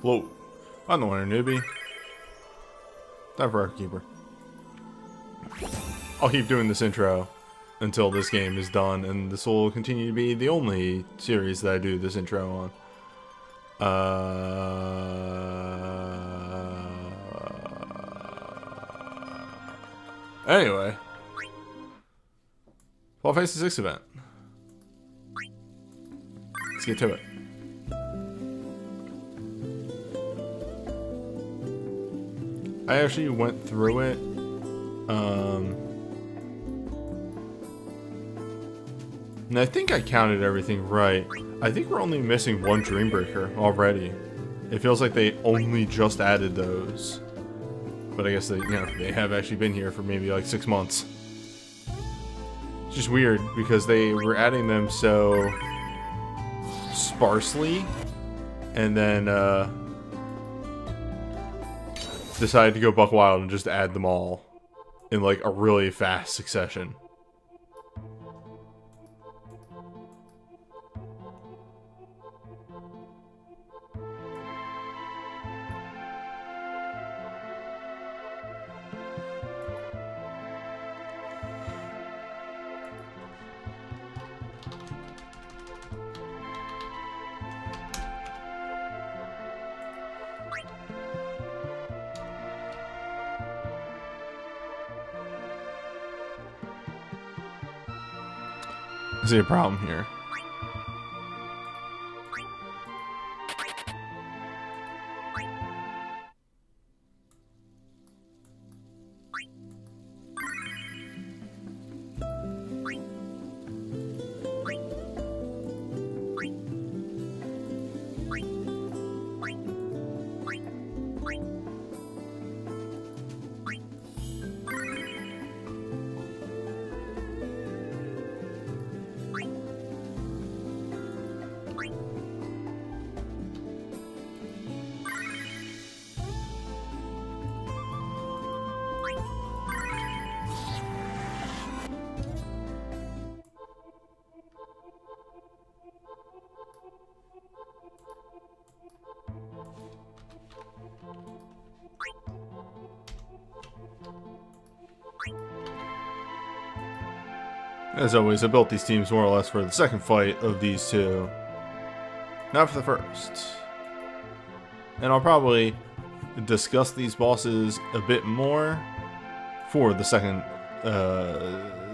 Whoa. I'm the WanderingNewbie. Time for our keeper. I'll keep doing this intro until this game is done, and this will continue to be the only series that I do this intro on. Anyway. Fall Phase 6 event. Let's get to it. I actually went through it. And I think I counted everything right. I think we're only missing one Dreambreaker already. It feels like they only just added those. But I guess they, they have actually been here for maybe like 6 months. It's just weird because they were adding them so sparsely, and then decided to go buck wild and just add them all in like a really fast succession. I see a problem here. As always, I built these teams more or less for the second fight of these two, not for the first. And I'll probably discuss these bosses a bit more for the second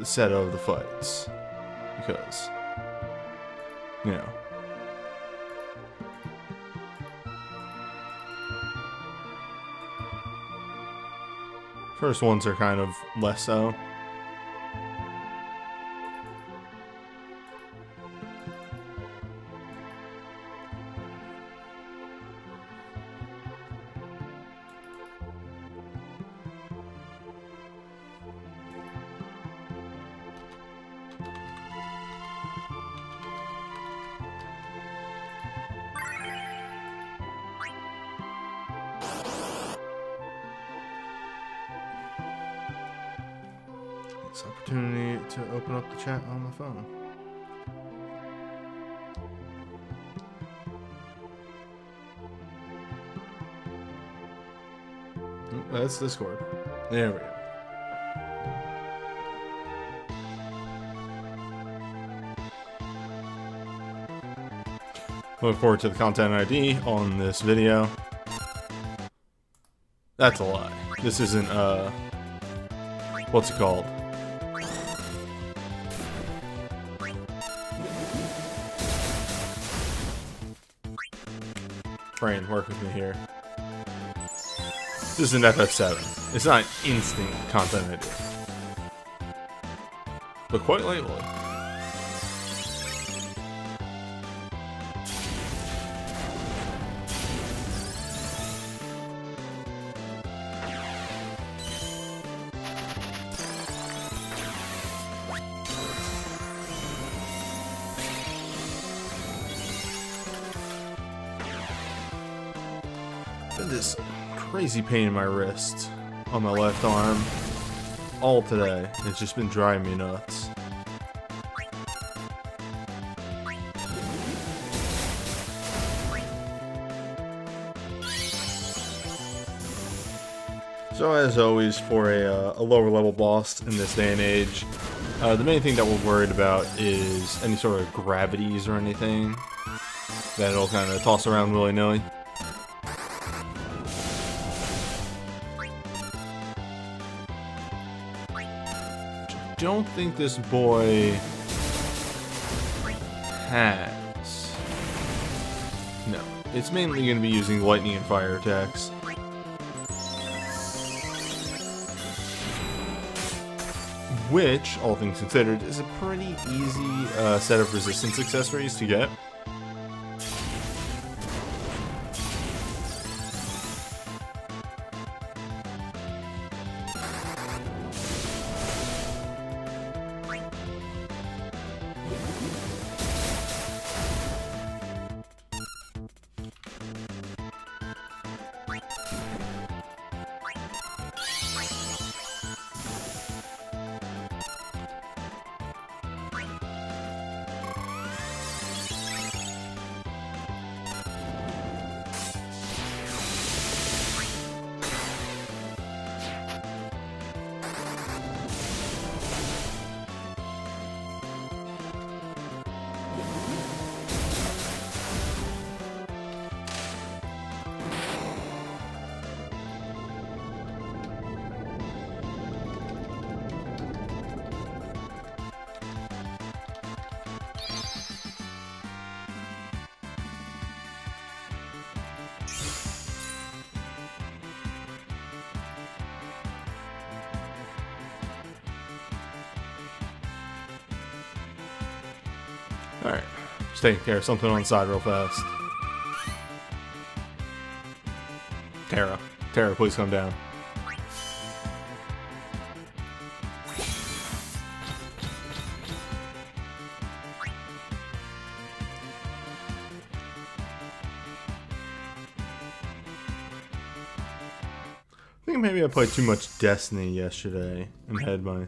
set of the fights, because, first ones are kind of less so. Opportunity to open up the chat on my phone. That's Discord. There we go. Look forward to the content ID on this video. That's a lie. This isn't, what's it called? Brain, work with me here. This is an FF7. It's not instant content ID. But quite lately. This crazy pain in my wrist on my left arm all today. It's just been driving me nuts. So as always, for a lower level boss in this day and age, the main thing that we're worried about is any sort of gravities or anything that it'll kind of toss around willy-nilly. Don't think this boy has. No, it's mainly going to be using lightning and fire attacks. Which, all things considered, is a pretty easy set of resistance accessories to get. Alright, just taking care of something on the side real fast. Terra, please come down. I think maybe I played too much Destiny yesterday and had my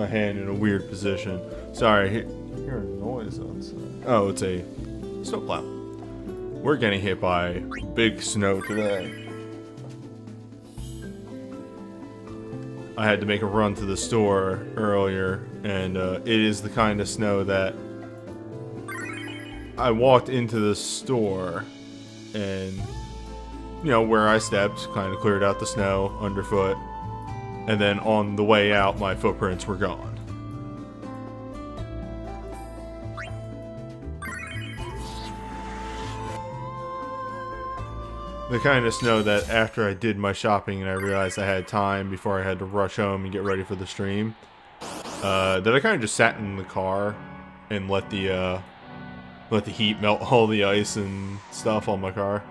hand in a weird position. Sorry, hear a noise outside. Oh, it's a snowplow. We're getting hit by big snow today. I had to make a run to the store earlier, and it is the kind of snow that I walked into the store and, you know, where I stepped kind of cleared out the snow underfoot. And then on the way out, my footprints were gone. The kind of snow that after I did my shopping and I realized I had time before I had to rush home and get ready for the stream, that I kind of just sat in the car and let the heat melt all the ice and stuff on my car,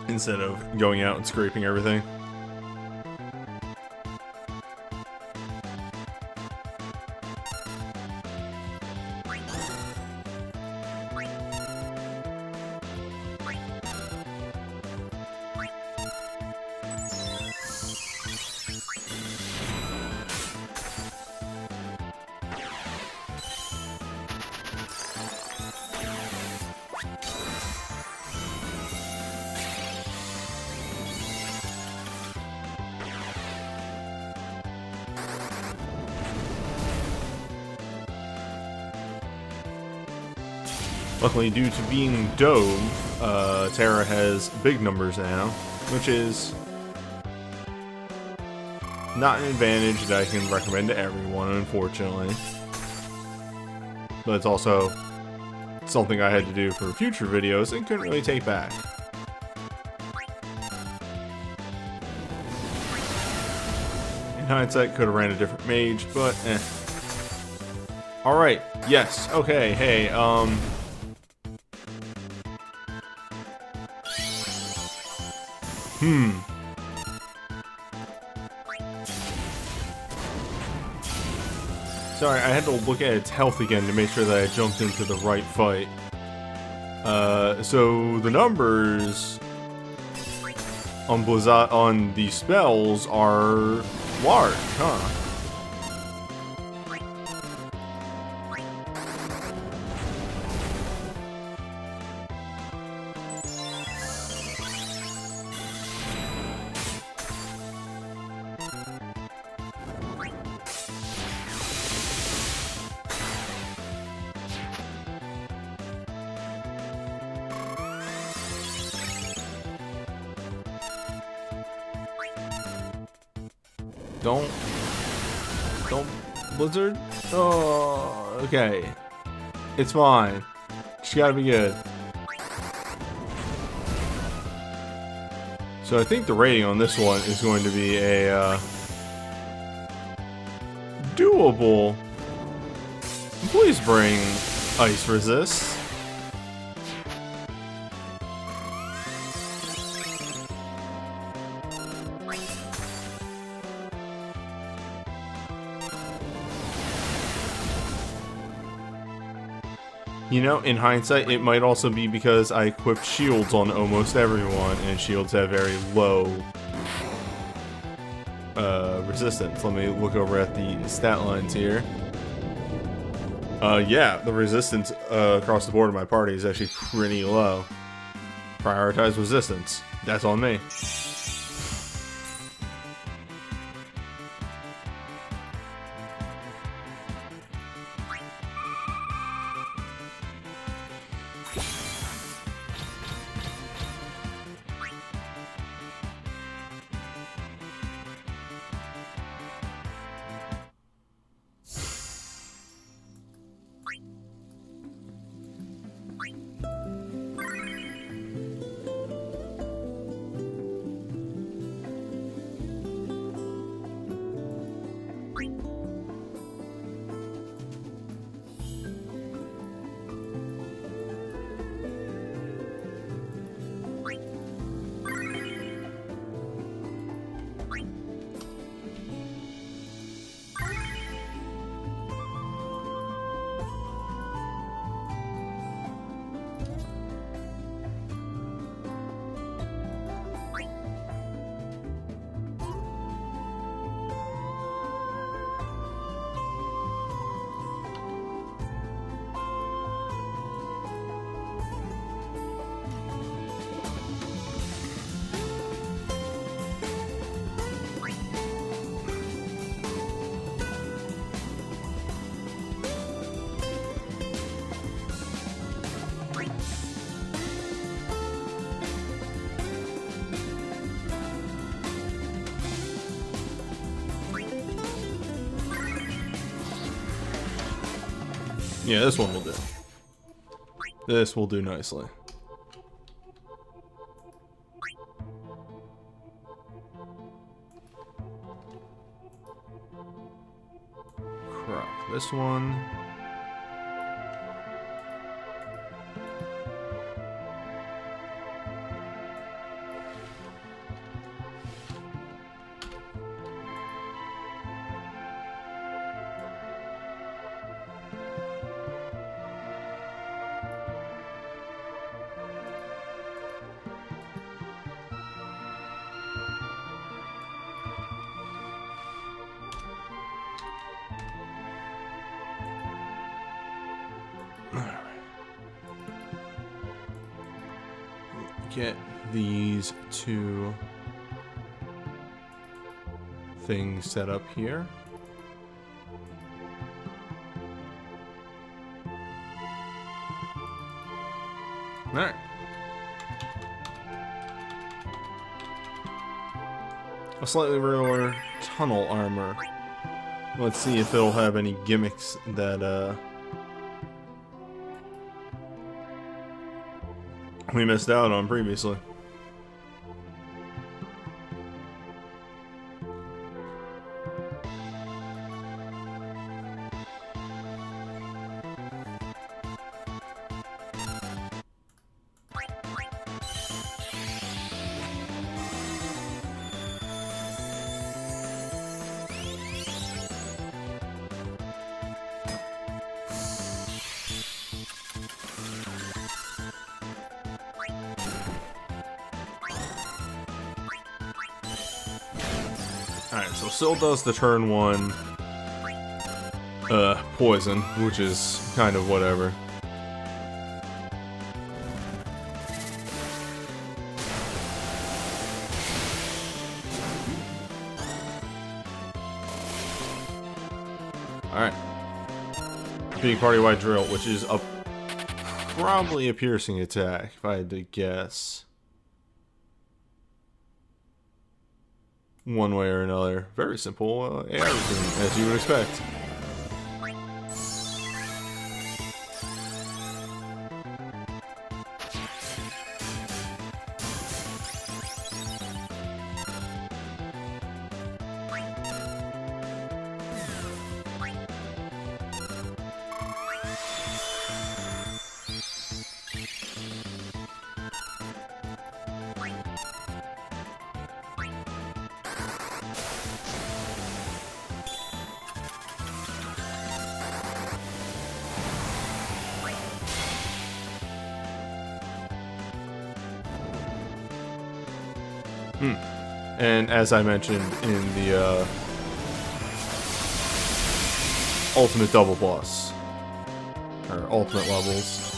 instead of going out and scraping everything. Luckily, due to being Dove, Terra has big numbers now, which is not an advantage that I can recommend to everyone, unfortunately. But it's also something I had to do for future videos and couldn't really take back. In hindsight, could have ran a different mage, but eh. Alright, yes, okay, hey, Sorry, I had to look at its health again to make sure that I jumped into the right fight. So the numbers on the spells are large, huh? Don't Blizzard. Oh, okay. It's fine. Just gotta be good. So I think the rating on this one is going to be a doable. Please bring ice resist. You know, in hindsight, it might also be because I equipped shields on almost everyone, and shields have very low resistance. Let me look over at the stat lines here. Yeah, the resistance across the board of my party is actually pretty low. Prioritize resistance. That's on me. Yeah, this one will do. This will do nicely. Crap, this one. Get these two things set up here. Alright. A slightly rarer tunnel armor. Let's see if it'll have any gimmicks that we missed out on previously. Alright, so Syl does the turn one poison, which is kind of whatever. Alright. Big party-wide drill, which is probably a piercing attack, if I had to guess. one way or another. Very simple AI routine, as you would expect. And as I mentioned in the ultimate double boss, or ultimate levels,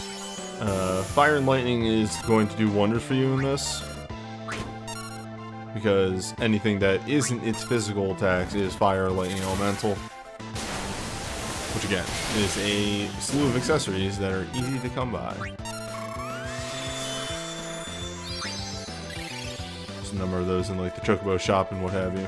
Fire and Lightning is going to do wonders for you in this, because anything that isn't its physical attacks is Fire or Lightning Elemental, which again is a slew of accessories that are easy to come by. A number of those in like the Chocobo shop and what have you.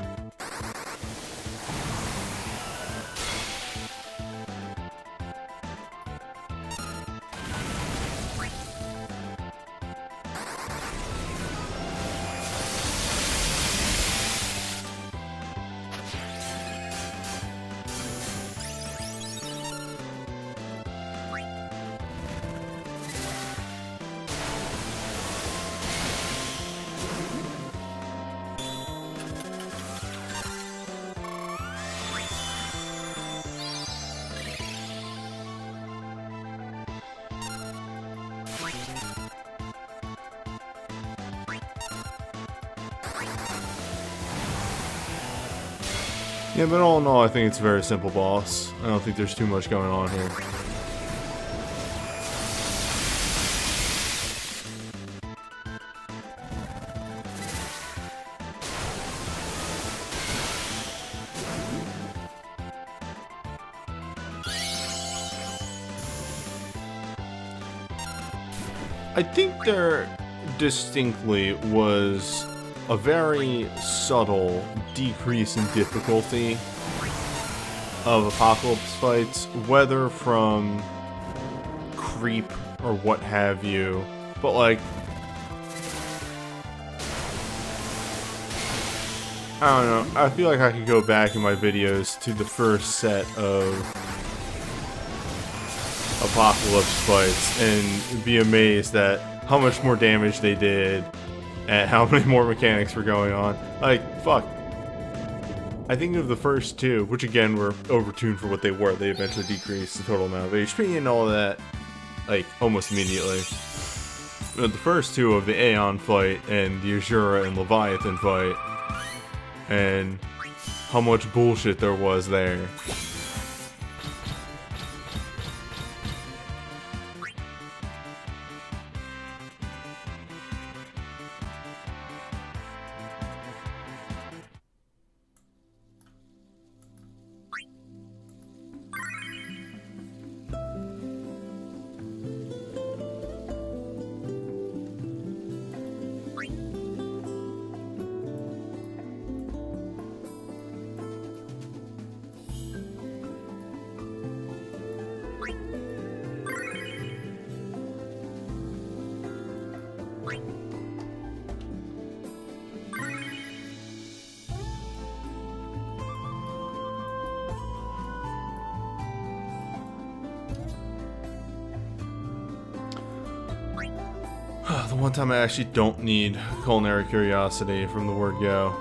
Yeah, but all in all, I think it's a very simple boss. I don't think there's too much going on here. I think there distinctly was a very subtle decrease in difficulty of Apocalypse fights, whether from creep or what have you, but like, I don't know, I feel like I could go back in my videos to the first set of Apocalypse fights and be amazed at how much more damage they did and how many more mechanics were going on. Like, fuck. I think of the first two, which again were overtuned for what they were. They eventually decreased the total amount of HP and all that, like, almost immediately. But the first two of the Aeon fight and the Azura and Leviathan fight, and how much bullshit there was there. The one time I actually don't need culinary curiosity from the word go.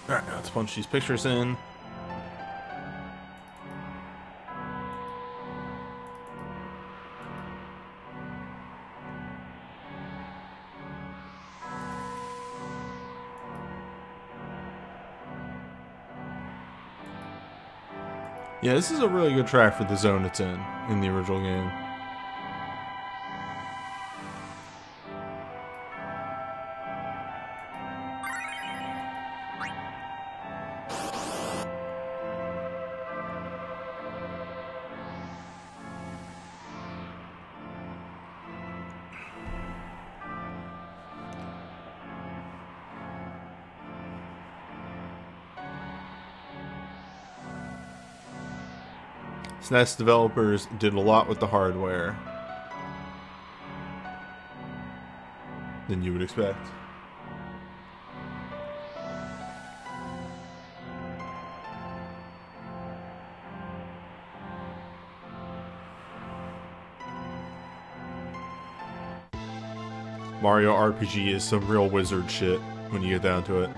Alright, now let's punch these pictures in. Yeah, this is a really good track for the zone it's in the original game. SNES developers did a lot with the hardware than you would expect. Mario RPG is some real wizard shit when you get down to it.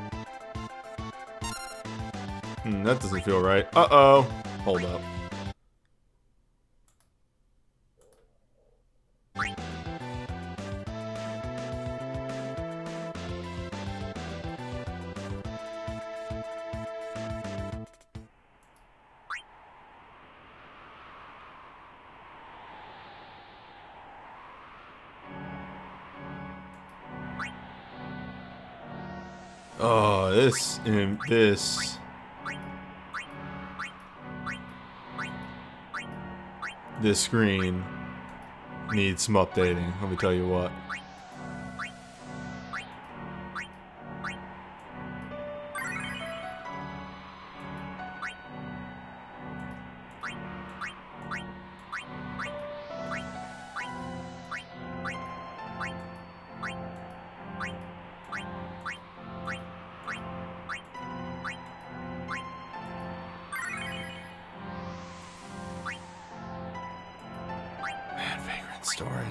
That doesn't feel right. Uh-oh. Hold up. Oh, this screen needs some updating, let me tell you what. Story.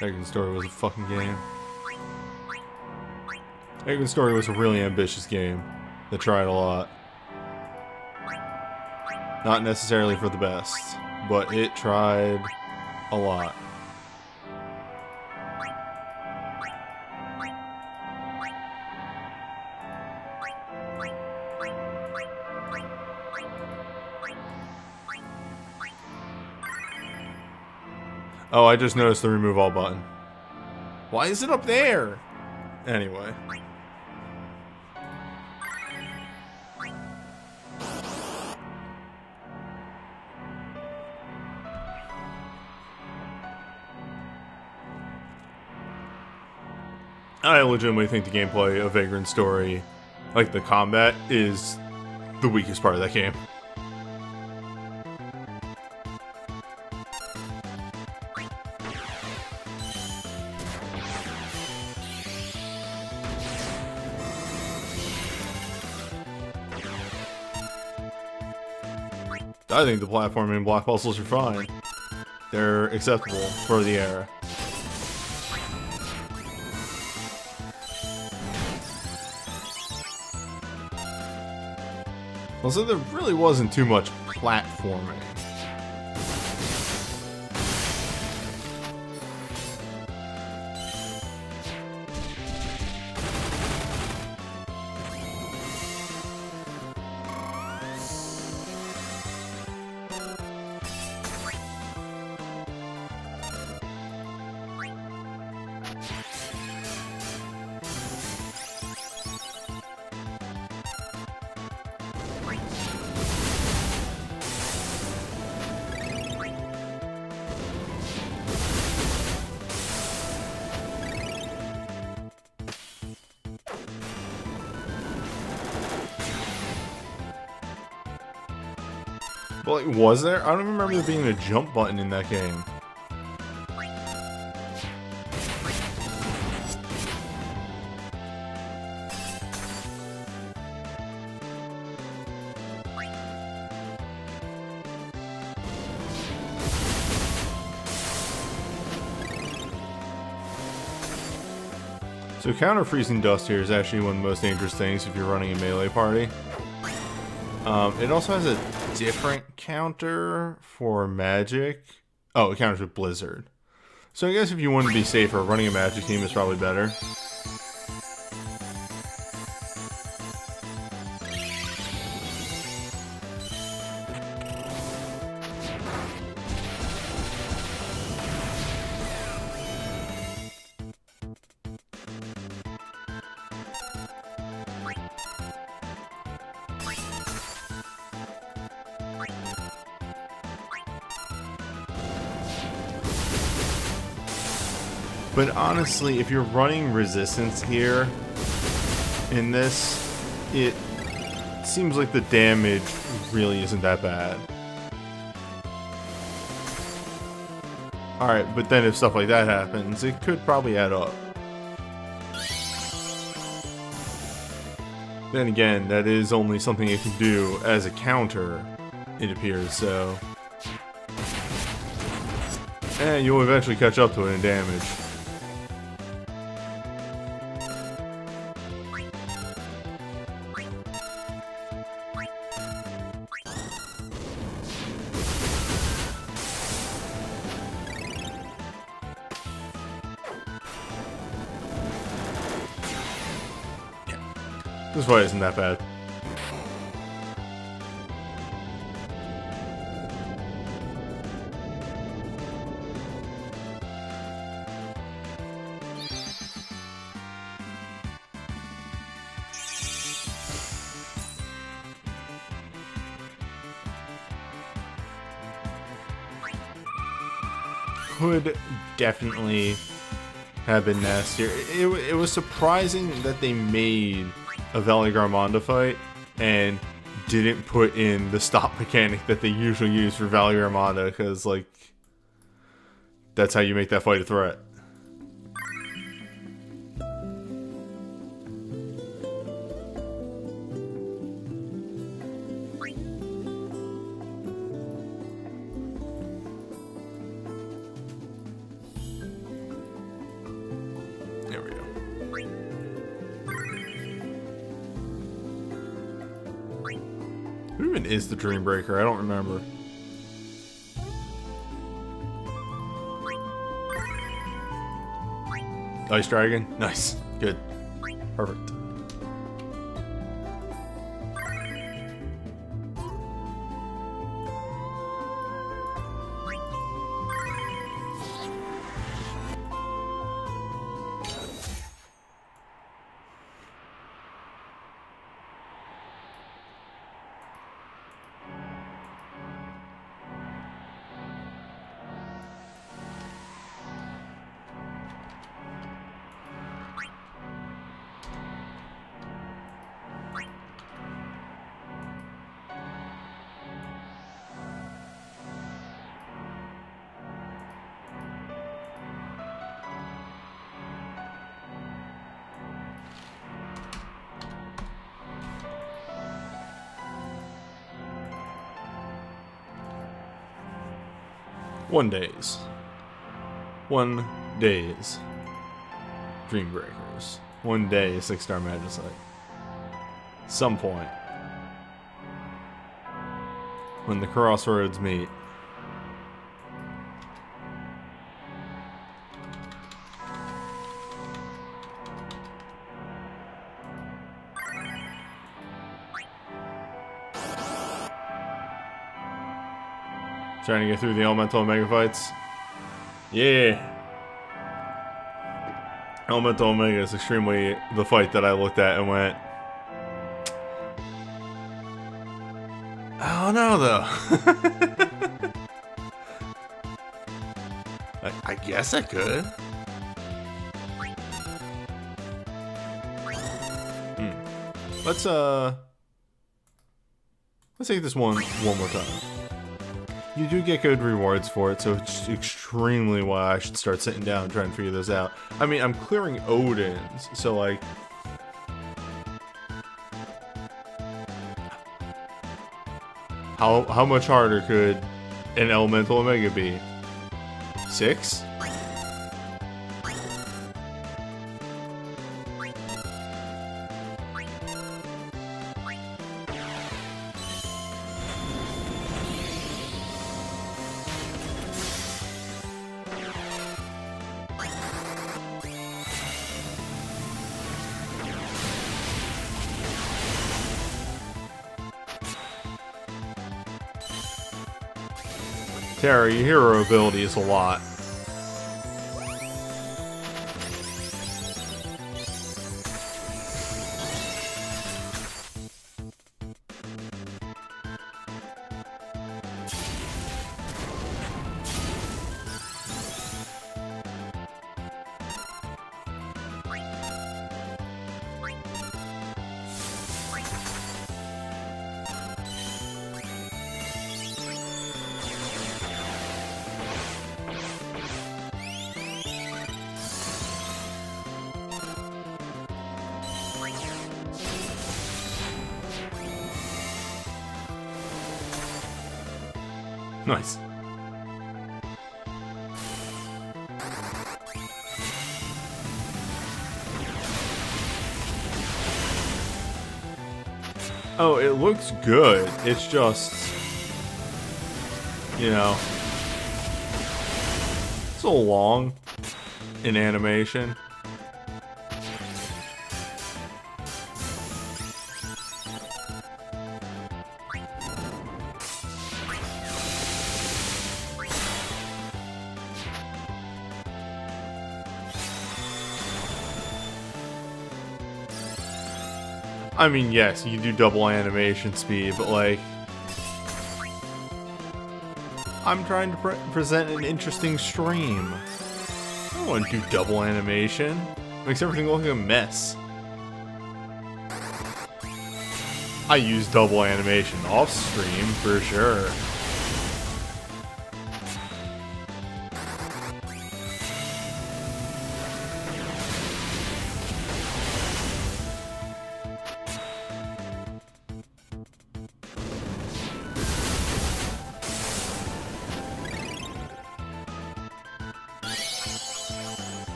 Vagrant Story was a fucking game. Vagrant Story was a really ambitious game that tried a lot. Not necessarily for the best, but it tried a lot. Oh, I just noticed the remove all button. Why is it up there? Anyway. I legitimately think the gameplay of Vagrant Story, like the combat, is the weakest part of that game. I think the platforming block puzzles are fine. They're acceptable for the era. Also, there really wasn't too much platforming. Well, like, was there? I don't remember there being a jump button in that game. So counter freezing dust here is actually one of the most dangerous things if you're running a melee party. It also has a different counter for magic. Oh, it counters with blizzard. So I guess if you want to be safer, running a magic team is probably better. But honestly, if you're running resistance here in this, it seems like the damage really isn't that bad. Alright, but then if stuff like that happens, it could probably add up. Then again, that is only something it can do as a counter, it appears, so... And you'll eventually catch up to it in damage. This fight isn't that bad. Could definitely have been nastier. It was surprising that they made a Valley Garmonda fight and didn't put in the stop mechanic that they usually use for Valley Garmonda, because like that's how you make that fight a threat. There we go. Who even is the Dreambreaker? I don't remember. Ice Dragon? Nice. Good. Perfect. One days. Dreambreakers. One day, 6-star Magicite. Some point. When the crossroads meet. Trying to get through the Elemental Omega fights. Yeah. Elemental Omega is extremely the fight that I looked at and went, I don't know though. I guess I could. Let's take this one more time. You do get good rewards for it, so it's extremely why I should start sitting down and trying to figure this out. I mean, I'm clearing Odin's, so like... How much harder could an Elemental Omega be? 6? Terra, your hero ability is a lot. Nice. Oh, it looks good. It's just, you know, so long in animation. I mean, yes, you do double animation speed, but like, I'm trying to present an interesting stream. I don't want to do double animation. Makes everything look like a mess. I use double animation off stream for sure.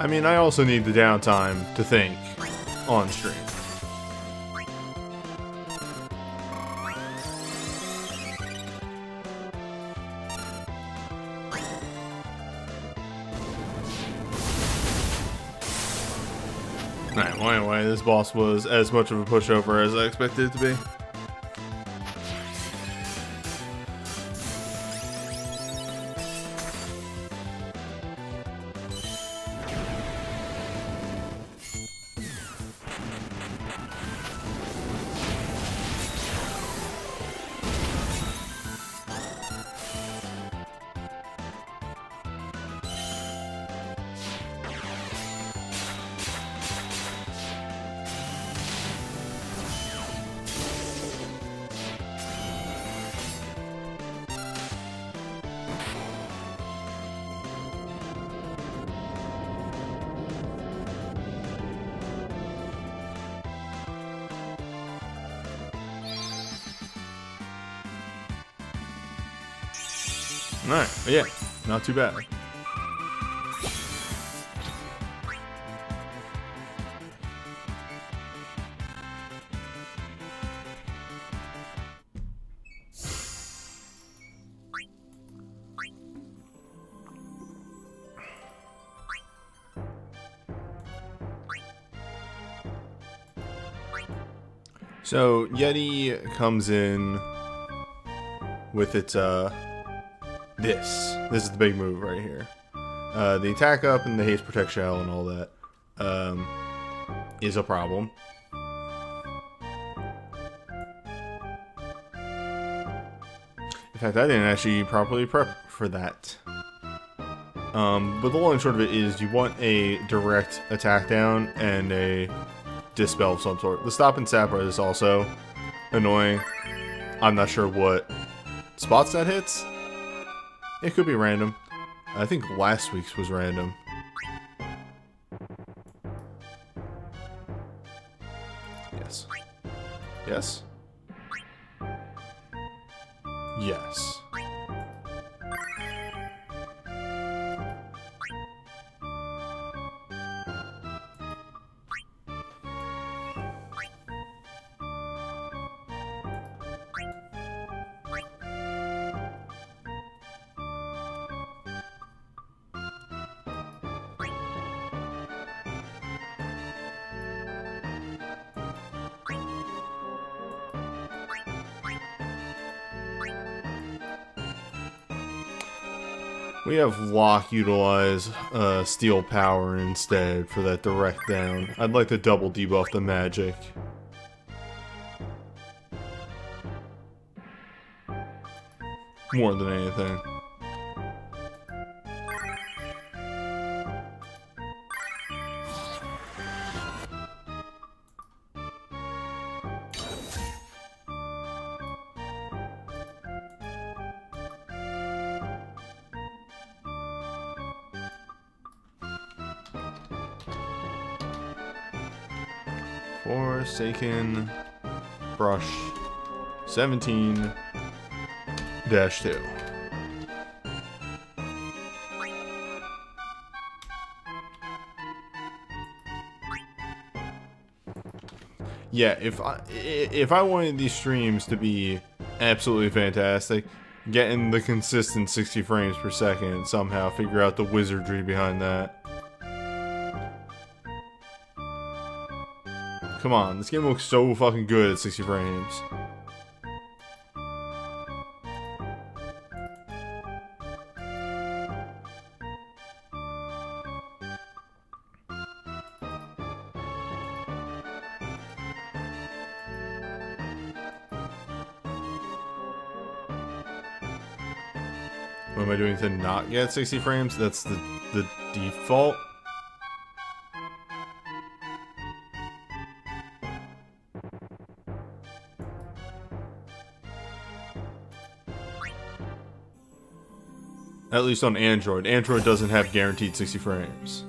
I mean, I also need the downtime to think on stream. Alright, well anyway, this boss was as much of a pushover as I expected it to be. Alright, but yeah, not too bad. So, Yeti comes in with its, This is the big move right here. The attack up and the haste protect shell and all that is a problem. In fact, I didn't actually properly prep for that. But the long and short of it is you want a direct attack down and a dispel of some sort. The stop and sapper is also annoying. I'm not sure what spots that hits. It could be random. I think last week's was random. Yes. Yes? Yes. We have Lock utilize Steel Power instead for that direct down. I'd like to double debuff the magic. More than anything. Forsaken Brush 17-2. Yeah, if I wanted these streams to be absolutely fantastic, getting the consistent 60 frames per second, somehow figure out the wizardry behind that. Come on, this game looks so fucking good at 60 frames. What am I doing to not get 60 frames? That's the default. At least on Android. Android doesn't have guaranteed 60 frames.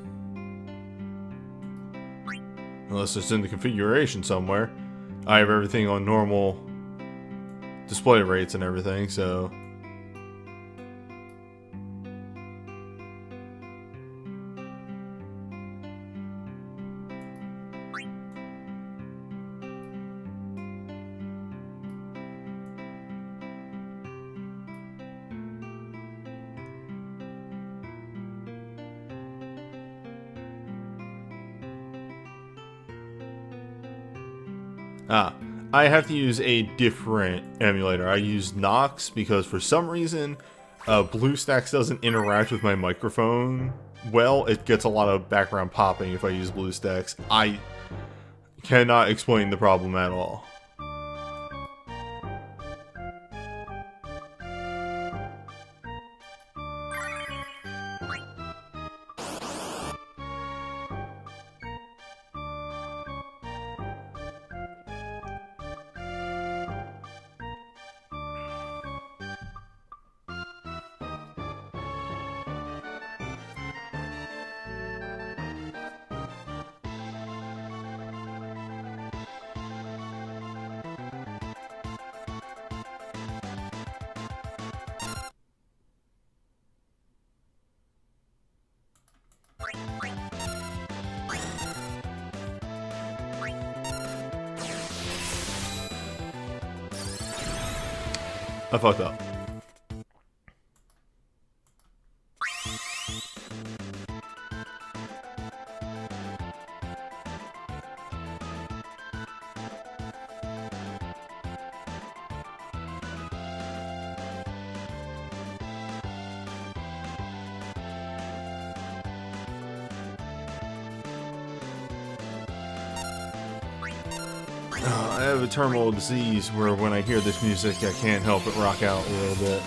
Unless it's in the configuration somewhere. I have everything on normal display rates and everything, so... I have to use a different emulator. I use Nox because for some reason, BlueStacks doesn't interact with my microphone well. It gets a lot of background popping if I use BlueStacks. I cannot explain the problem at all. I fucked up. I have a terminal disease where when I hear this music, I can't help but rock out a little bit.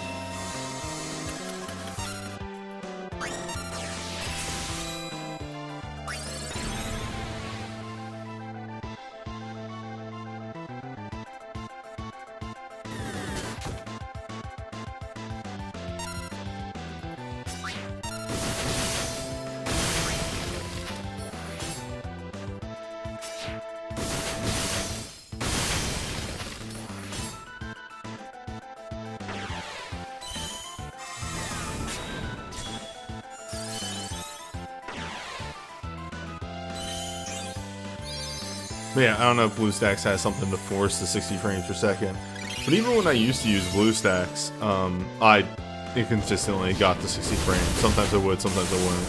But yeah, I don't know if BlueStacks has something to force the 60 frames per second. But even when I used to use BlueStacks, I inconsistently got the 60 frames. Sometimes I would, sometimes I wouldn't.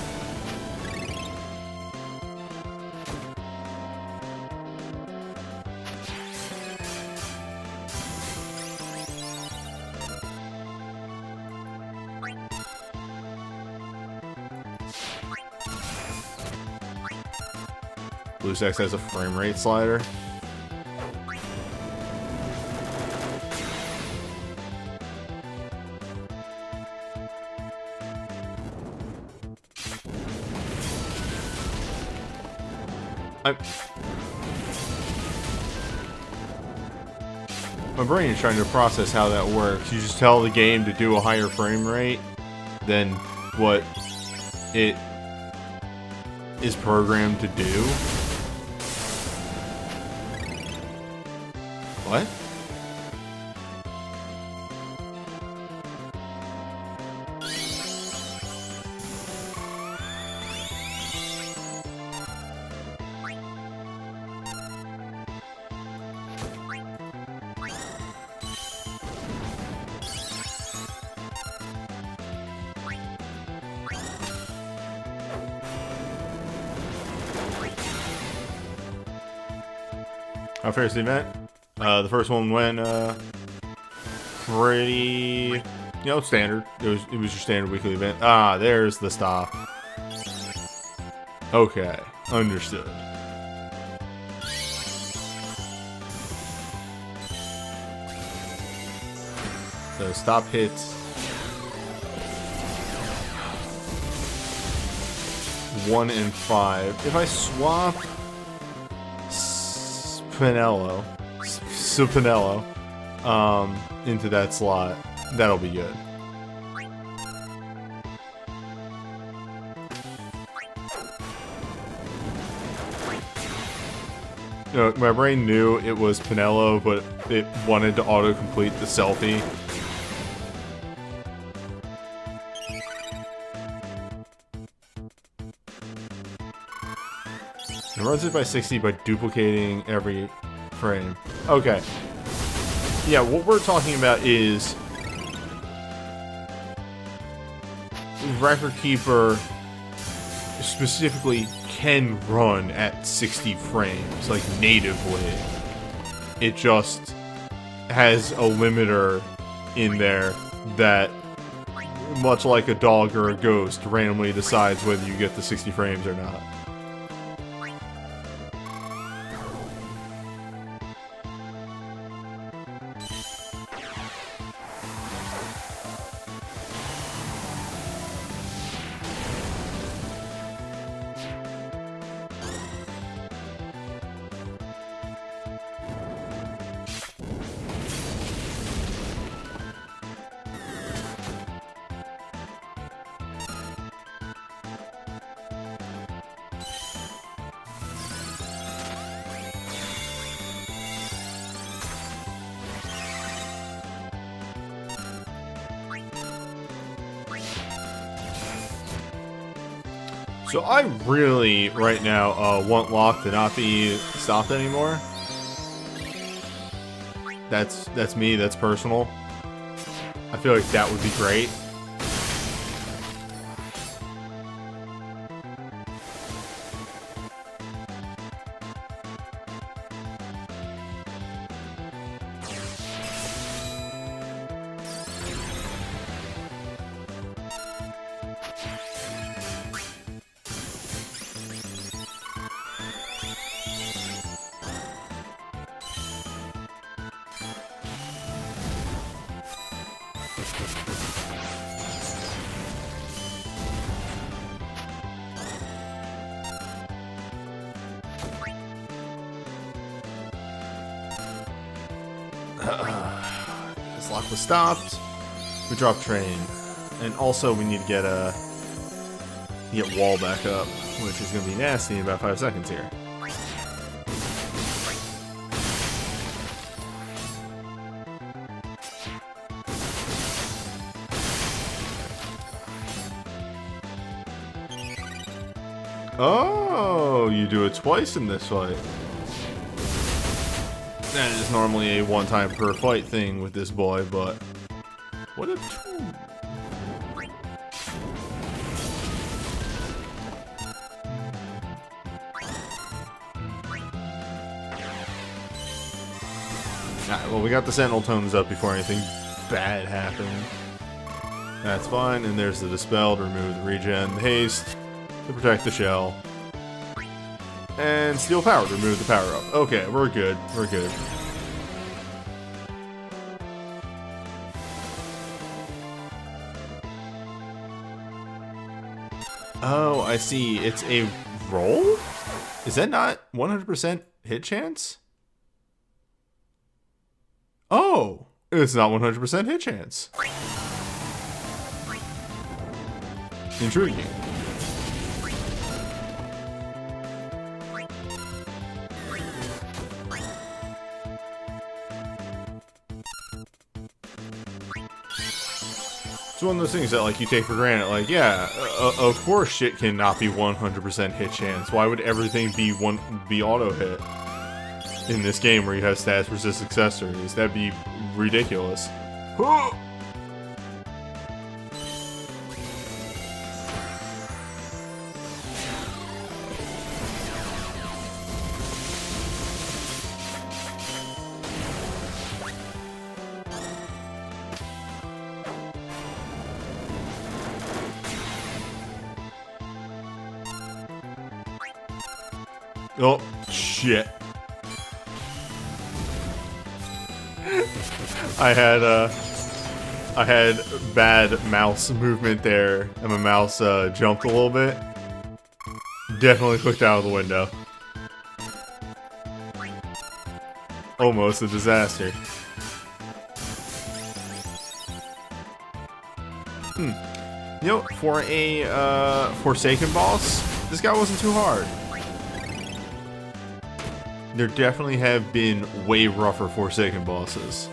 Blue Stacks has a frame rate slider. My brain is trying to process how that works. You just tell the game to do a higher frame rate than what it is programmed to do. What? How fair is the event? The first one went pretty, standard. It was your standard weekly event. Ah, there's the stop. Okay, understood. So stop hits 1 and 5. If I swap Spinello into that slot, that'll be good. My brain knew it was Pinello, but it wanted to auto-complete the selfie. It runs it by 60 by duplicating every frame. Okay. Yeah, what we're talking about is Record Keeper specifically can run at 60 frames, like natively. It just has a limiter in there that, much like a dog or a ghost, randomly decides whether you get the 60 frames or not. So I really, right now, want Lock to not be stopped anymore. That's me, that's personal. I feel like that would be great. This lock was stopped. We dropped train, and also we need to get wall back up, which is going to be nasty in about 5 seconds here. Oh, you do it twice in this fight. That is normally a one-time per fight thing with this boy, but what a tool. Alright, well, we got the Sentinel tones up before anything bad happened. That's fine, and there's the Dispel to remove the regen, the haste to protect the shell. And steal power to remove the power up. Okay, we're good. We're good. Oh, I see. It's a roll? Is that not 100% hit chance? Oh, it's not 100% hit chance. Intriguing. It's one of those things that, like, you take for granted. Like, yeah, of course shit cannot be 100% hit chance. Why would everything be auto hit in this game where you have stats resist accessories? That'd be ridiculous. Oh, shit. I had bad mouse movement there, and my mouse jumped a little bit. Definitely clicked out of the window. Almost a disaster. You know, for a Forsaken boss, this guy wasn't too hard. There definitely have been way rougher Forsaken bosses.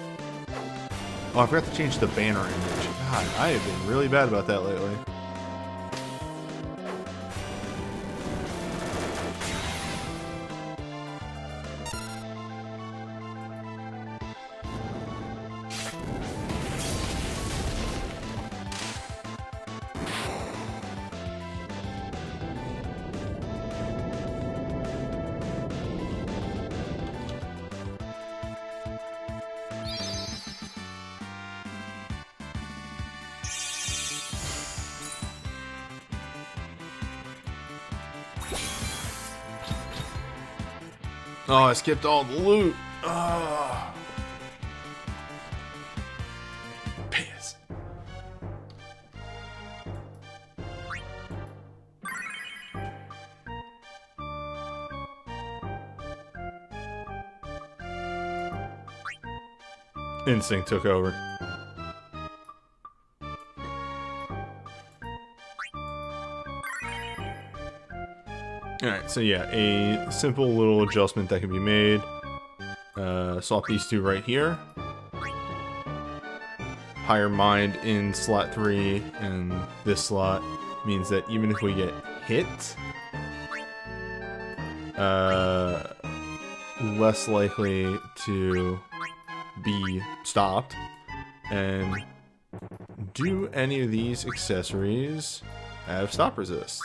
Oh, I forgot to change the banner image. God, I have been really bad about that lately. Oh, I skipped all the loot. Oh. Piss. Instinct took over. Alright, so yeah, a simple little adjustment that can be made. Swap these two right here. Higher mind in slot 3 and this slot means that even if we get hit, less likely to be stopped. And do any of these accessories have stop resist?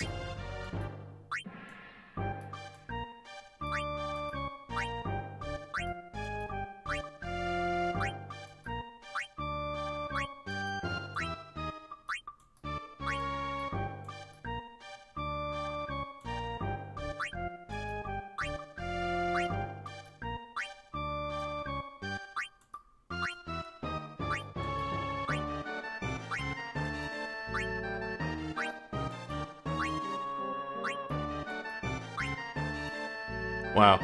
Wow.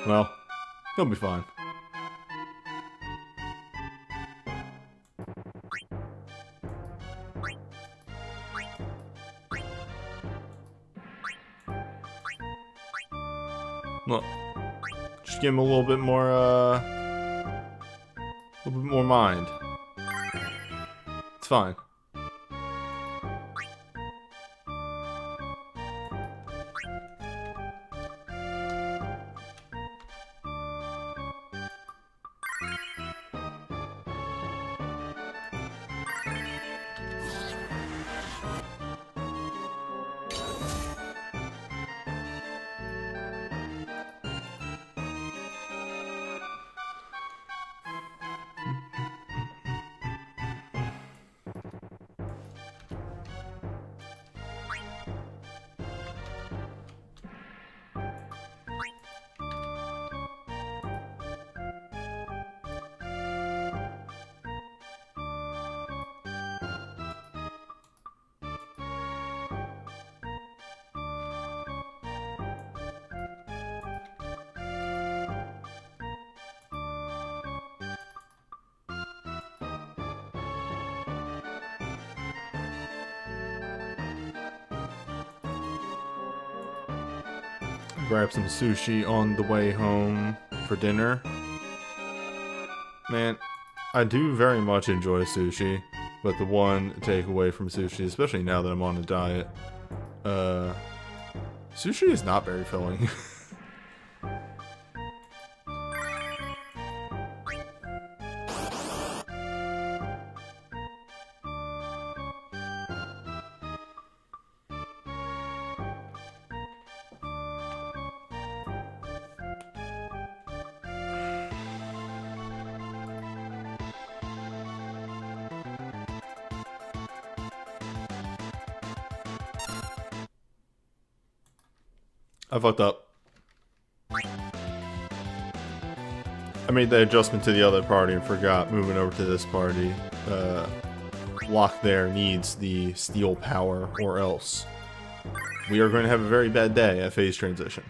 Well, he'll be fine. Well, just give him a little bit more mind. It's fine. Grab some sushi on the way home for dinner. Man, I do very much enjoy sushi, but the one takeaway from sushi, especially now that I'm on a diet, sushi is not very filling. I fucked up. I made the adjustment to the other party and forgot moving over to this party. Lock there needs the steel power or else we are going to have a very bad day at phase transition.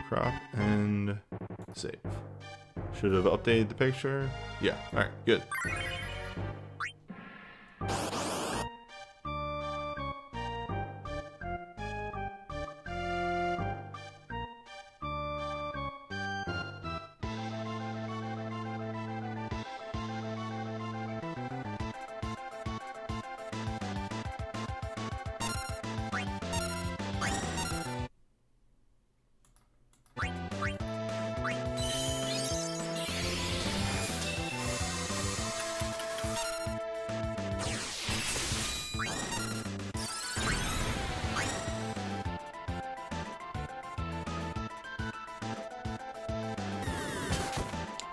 Crop and save. Should have updated the picture. Yeah, alright, good.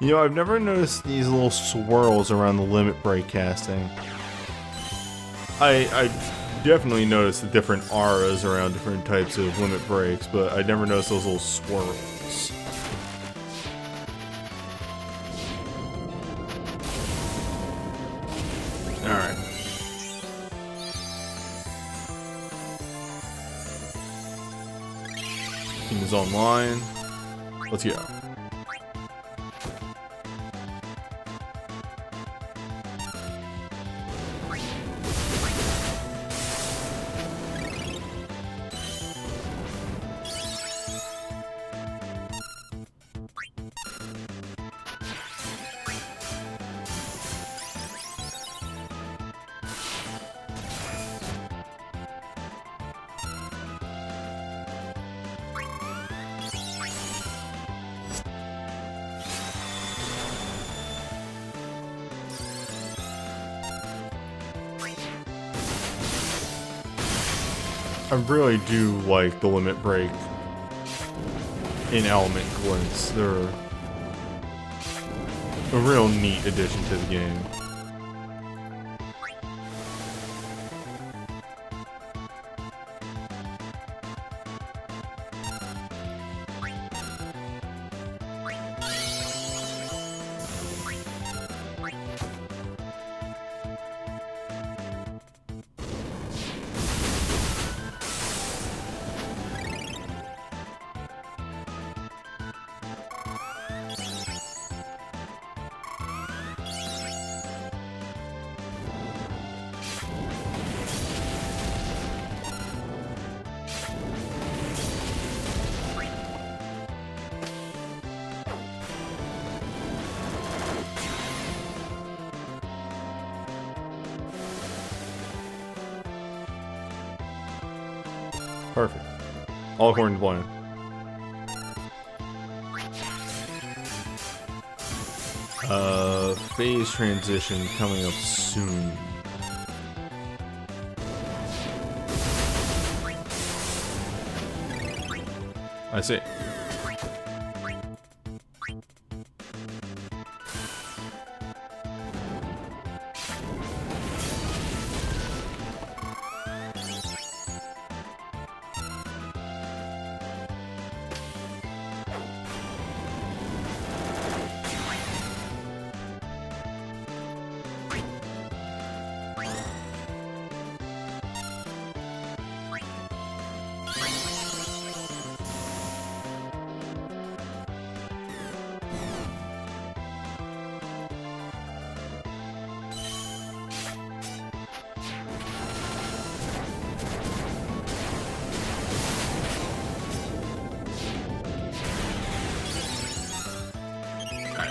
You know, I've never noticed these little swirls around the limit break casting. I definitely noticed the different auras around different types of limit breaks, but I never noticed those little swirls. Alright. Team is online. Let's go. I really do like the limit break in Element Glints. They're a real neat addition to the game. Perfect. All according to plan. Phase transition coming up soon. I see.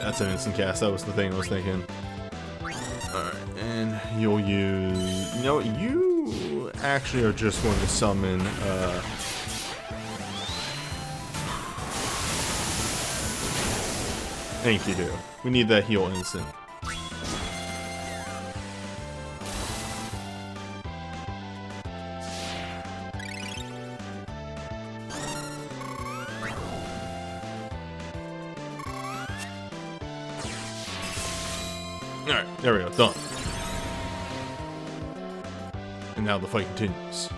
that's an instant cast. That was the thing I was thinking. Alright, and you'll use... You know what? You actually are just going to summon... I think you do. We need that heal instant. Alright, there we go, done. And now the fight continues.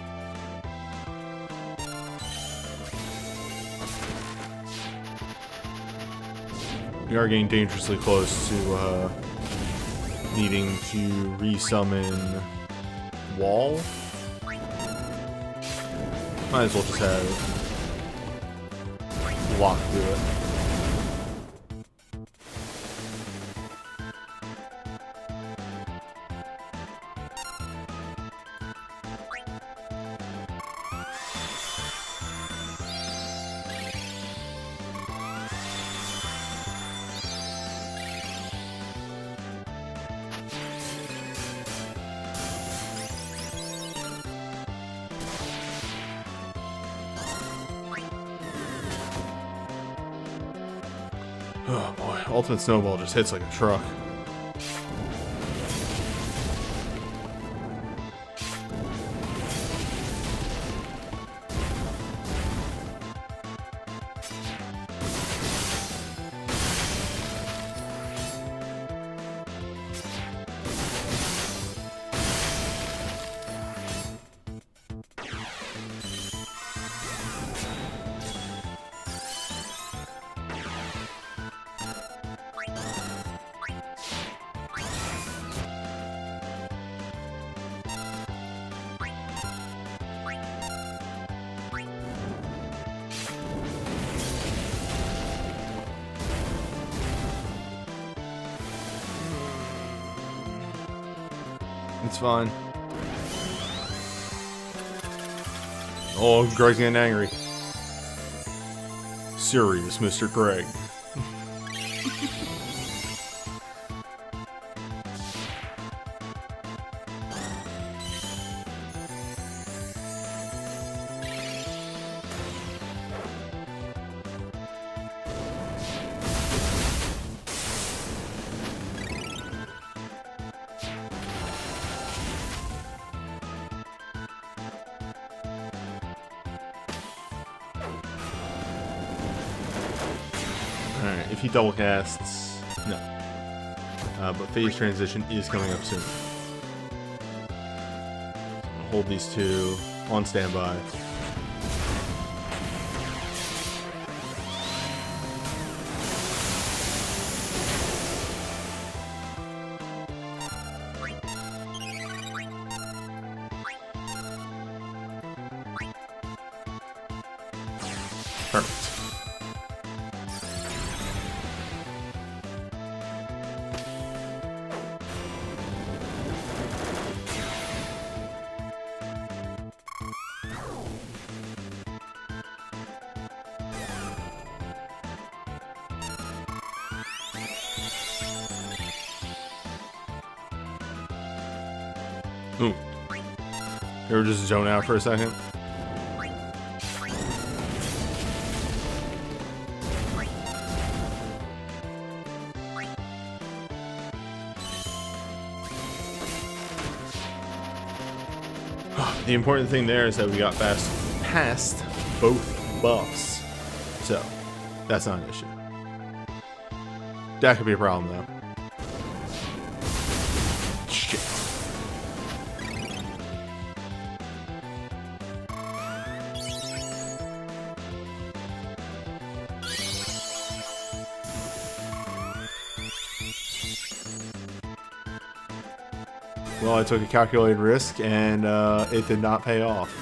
We are getting dangerously close to needing to resummon Wall. Might as well just have Lock do it. Oh boy, Ultimate Snowball just hits like a truck. It's fine. Oh, Greg's getting angry. Serious, Mr. Greg. Alright, if he double casts, no. But phase transition is coming up soon. I'll hold these two on standby. Perfect. Ooh. You ever just zone out for a second? The important thing there is that we got past both buffs. So, that's not an issue. That could be a problem though. Shit. Well, I took a calculated risk, and it did not pay off.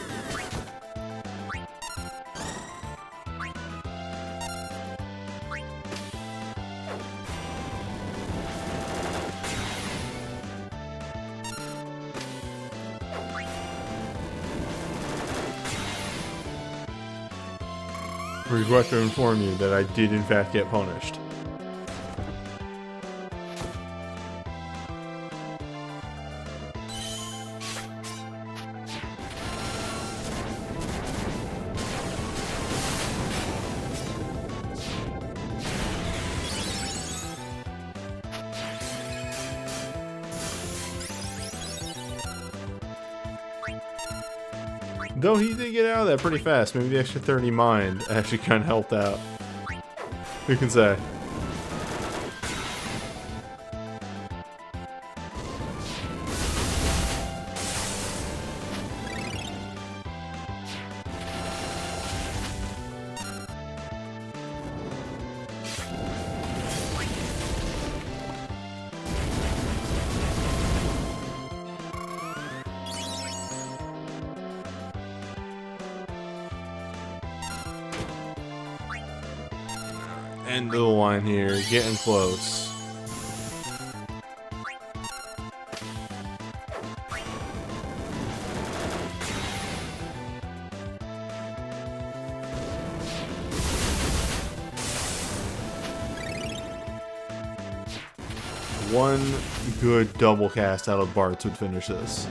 I regret to inform you that I did in fact get punished. Though he did get out of that pretty fast. Maybe the extra 30 mind actually kind of helped out. Who can say? End of the line here, getting close. One good double cast out of Bart's would finish this.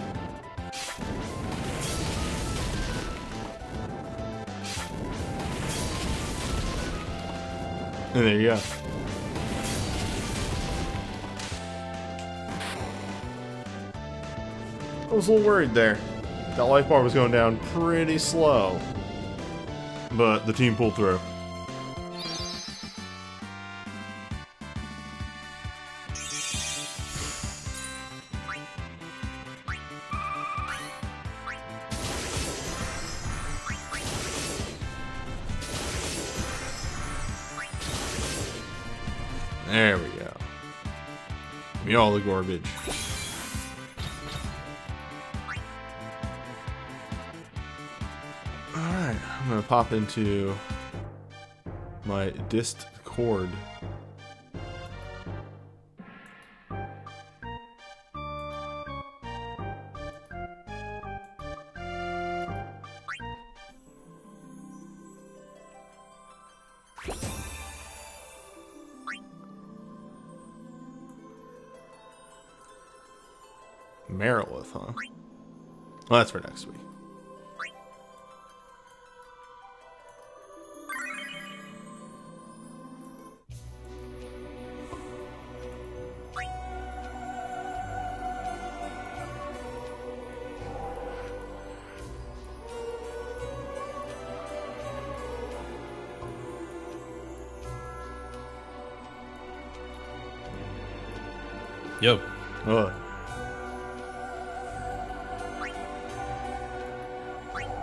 And there you go. I was a little worried there. That life bar was going down pretty slow. But the team pulled through. There we go. Give me all the garbage. Alright, I'm gonna pop into my Discord. Merilith, huh? Well, that's for next week. Yo.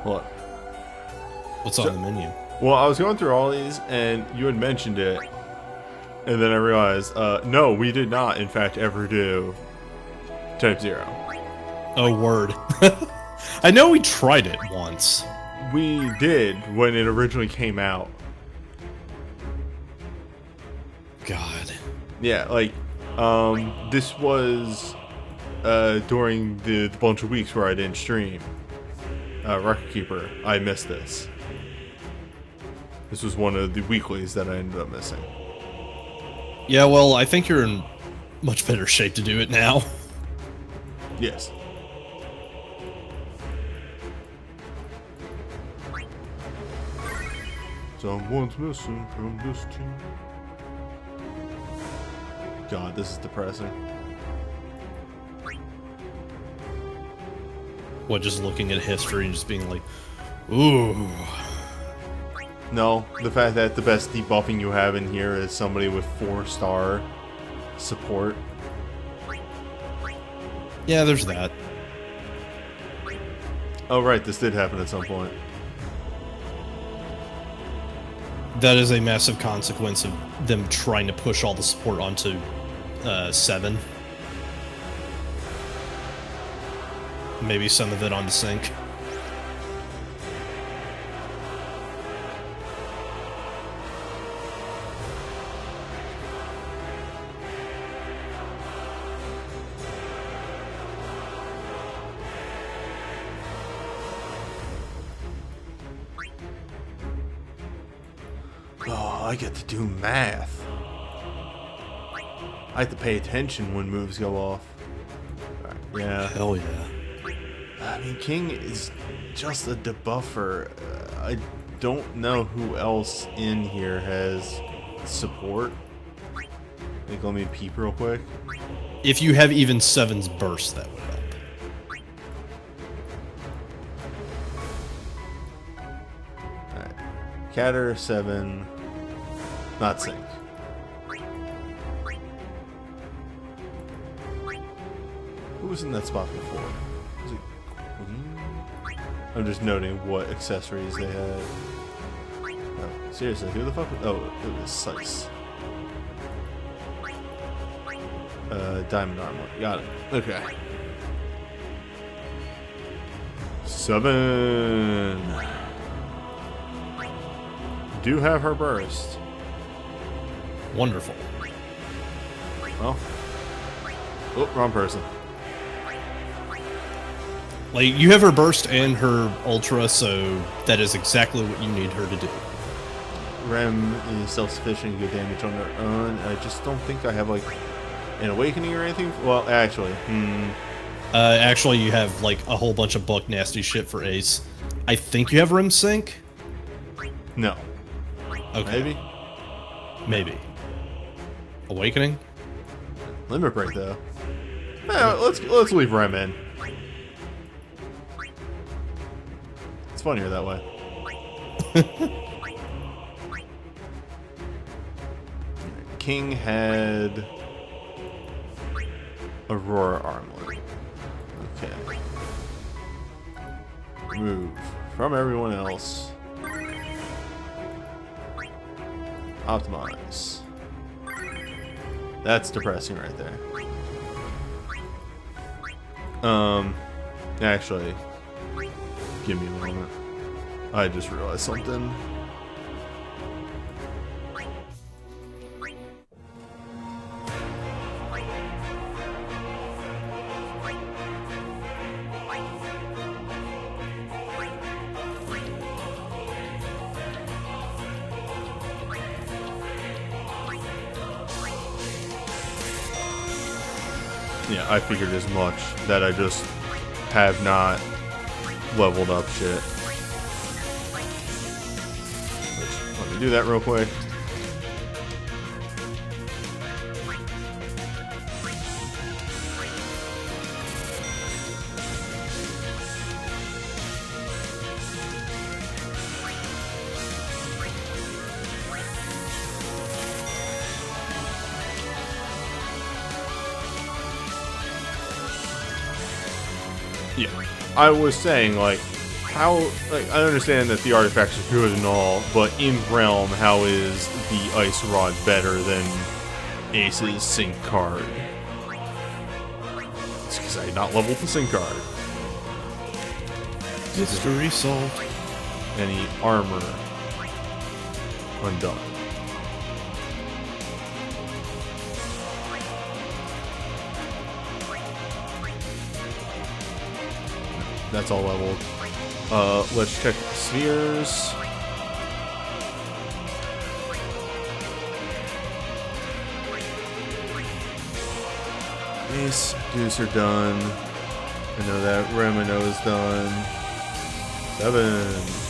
What? What's on the menu? Well, I was going through all these, and you had mentioned it, and then I realized, no, we did not, in fact, ever do Type 0. Oh, word. I know we tried it once. We did when it originally came out. God. Yeah, like, this was during the bunch of weeks where I didn't stream. Record Keeper, I missed this. This was one of the weeklies that I ended up missing. Yeah, well, I think you're in much better shape to do it now. Yes. Someone's missing from this team. God, this is depressing. What, just looking at history and just being like, ooh. No, the fact that the best debuffing you have in here is somebody with 4-star support. Yeah, there's that. Oh right, this did happen at some point. That is a massive consequence of them trying to push all the support onto 7. Maybe some of it onto Sync. Oh, I get to do math. I have to pay attention when moves go off. Yeah. Hell yeah. I mean, King is just a debuffer. I don't know who else in here has support. Like, let me peep real quick. If you have even 7's burst, that would help. Catter 7. Not Sync. Who was in that spot before? Was it Queen? I'm just noting what accessories they had. Oh, seriously, who the fuck was... Oh, it was Sice. Diamond armor. Got it. Okay. 7. Do have her burst. Wonderful. Well. Oh, wrong person. Like, you have her burst and her ultra, so that is exactly what you need her to do. Rem is self-sufficient and good damage on her own. I just don't think I have, like, an awakening or anything. Well, actually, Actually, you have, like, a whole bunch of buck nasty shit for Ace. I think you have Rem Sync? No. Okay. Maybe? Maybe. Awakening? Limit break, though. Let's leave Rem in. It's funnier that way. King had Aurora Armlet. Okay. Remove from everyone else. Optimize. That's depressing right there. Actually, give me a moment. I just realized something. Yeah, I figured as much that I just have not leveled up shit. Which, let me do that real quick. Yeah, I was saying, like, how, like, I understand that the artifacts are good and all, but in Realm, how is the Ice Rod better than Ace's Sync card? It's because I had not leveled the Sync card. Mystery solved. Any armor undone. That's all leveled. Let's check spheres. Ace, Deuce are done. I know that. Remino is done. 7.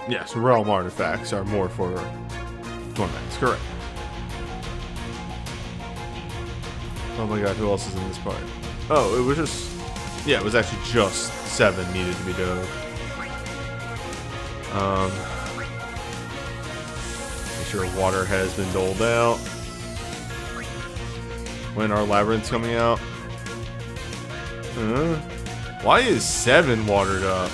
Yes, realm artifacts are more for tournaments, correct. Oh my god, who else is in this part? Oh, it was just... Yeah, it was actually just 7 needed to be done. Make sure water has been doled out. When our labyrinth's coming out? Why is 7 watered up?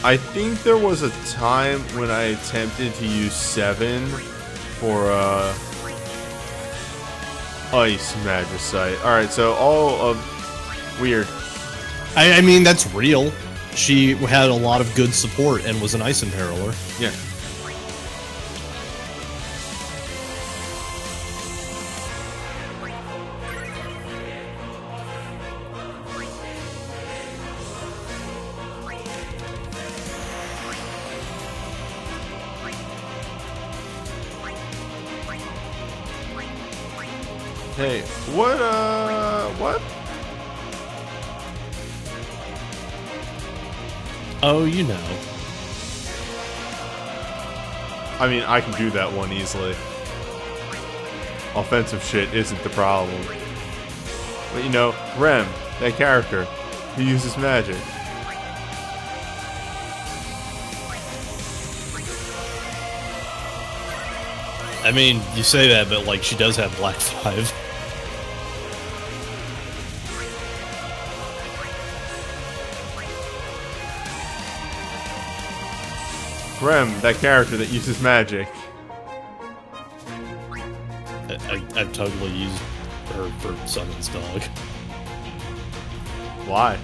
I think there was a time when I attempted to use 7 for Ice Magicite. Alright, so all of... Weird. I mean, that's real. She had a lot of good support and was an Ice Imperiler. Yeah. Hey, what? Oh, you know. I mean, I can do that one easily. Offensive shit isn't the problem. But you know, Rem, that character, he uses magic. I mean, you say that, but like, she does have Black 5. Rem, that character that uses magic. I've totally used her for Summons Dog. Why?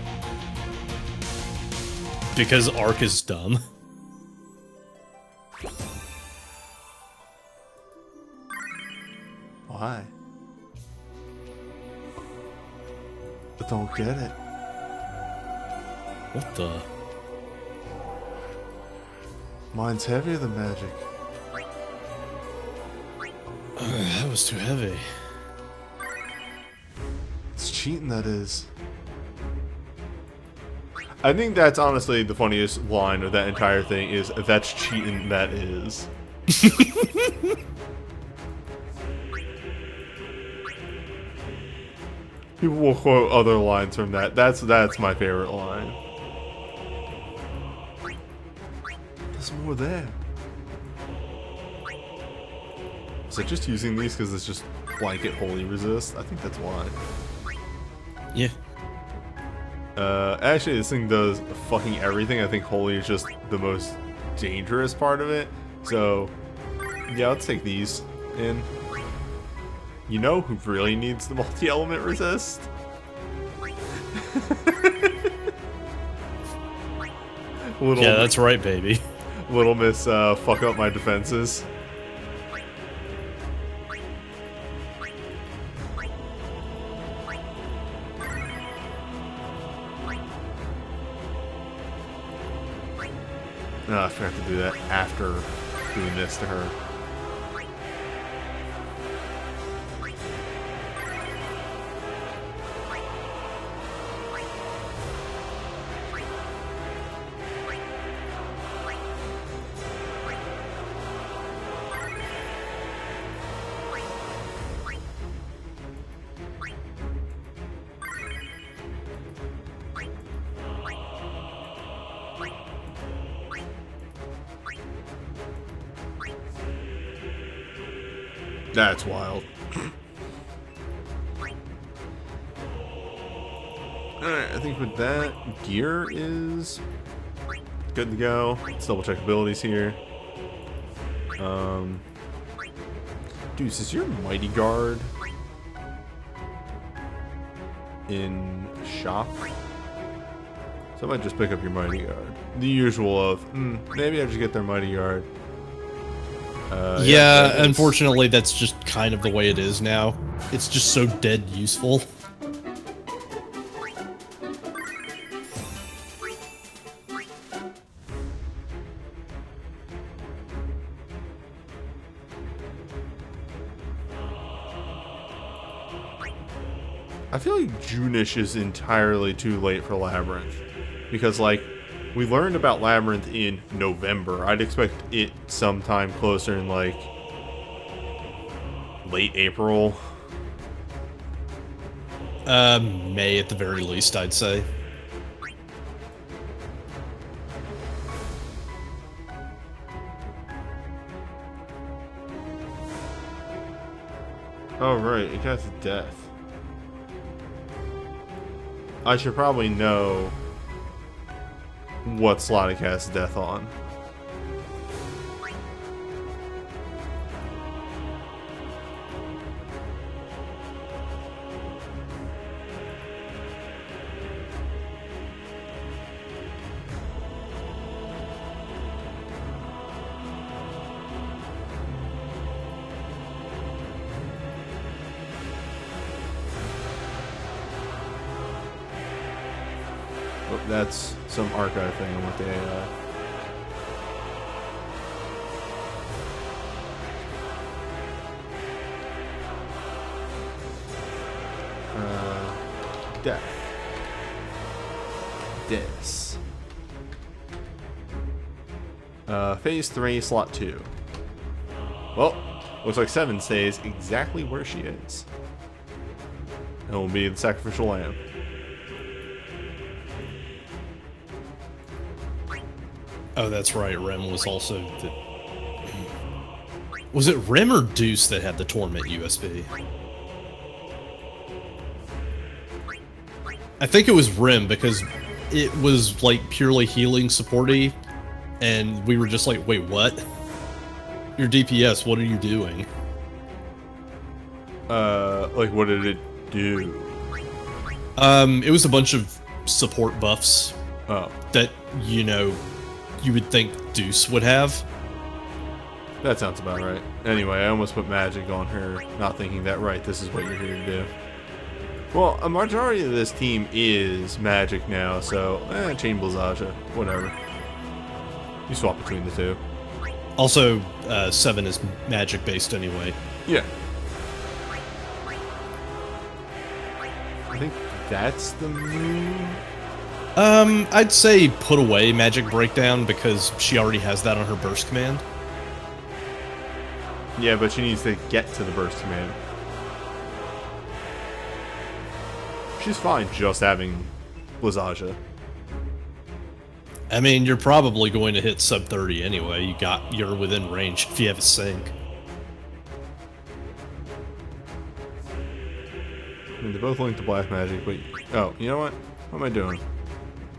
Because Arc is dumb. Why? I don't get it. What the? Mine's heavier than magic. That was too heavy. It's cheating, that is. I think that's honestly the funniest line of that entire thing is, that's cheating, that is. People will quote other lines from that. That's my favorite line. There's more there. Is it just using these because it's just blanket holy resist? I think that's why. Yeah. Actually, this thing does fucking everything. I think holy is just the most dangerous part of it. So, yeah, let's take these in. You know who really needs the multi-element resist? Yeah, that's right, baby. Little Miss fuck up my defenses. No, I forgot to do that after doing this to her. That's wild. Alright, I think with that, gear is good to go. Let's double check abilities here. Deuce, is your Mighty Guard in shop? So I might just pick up your Mighty Guard. The usual of, maybe I just get their Mighty Guard. Yeah, unfortunately, that's just kind of the way it is now. It's just so dead useful. I feel like June-ish is entirely too late for Labyrinth. Because, like, we learned about Labyrinth in November. I'd expect it sometime closer in, like, late April. May at the very least, I'd say. Oh, right, it got to death. I should probably know what slot it casts death on. Oh, that's some archive thing with the AI. Death. This. Phase 3, slot 2. Well, looks like 7 stays exactly where she is. And will be the sacrificial lamb. Oh, that's right. Rem was also the... Was it Rem or Deuce that had the Torment USB? I think it was Rem because it was like purely healing supporty, and we were just like, wait, what? Your DPS, what are you doing? Like what did it do? It was a bunch of support buffs. Oh. That, you know, you would think Deuce would have. That sounds about right. Anyway, I almost put magic on her, not thinking that, right, this is what you're here to do. Well, a majority of this team is magic now, so, Chain Blizzaja, whatever. You swap between the two. Also, 7 is magic based anyway. Yeah. I think that's the move. I'd say put away Magic Breakdown because she already has that on her burst command. Yeah, but she needs to get to the burst command. She's fine just having Blizzaja. I mean, you're probably going to hit sub 30 anyway. You're within range if you have a sync. I mean, they both link to black magic, but oh, you know what? What am I doing?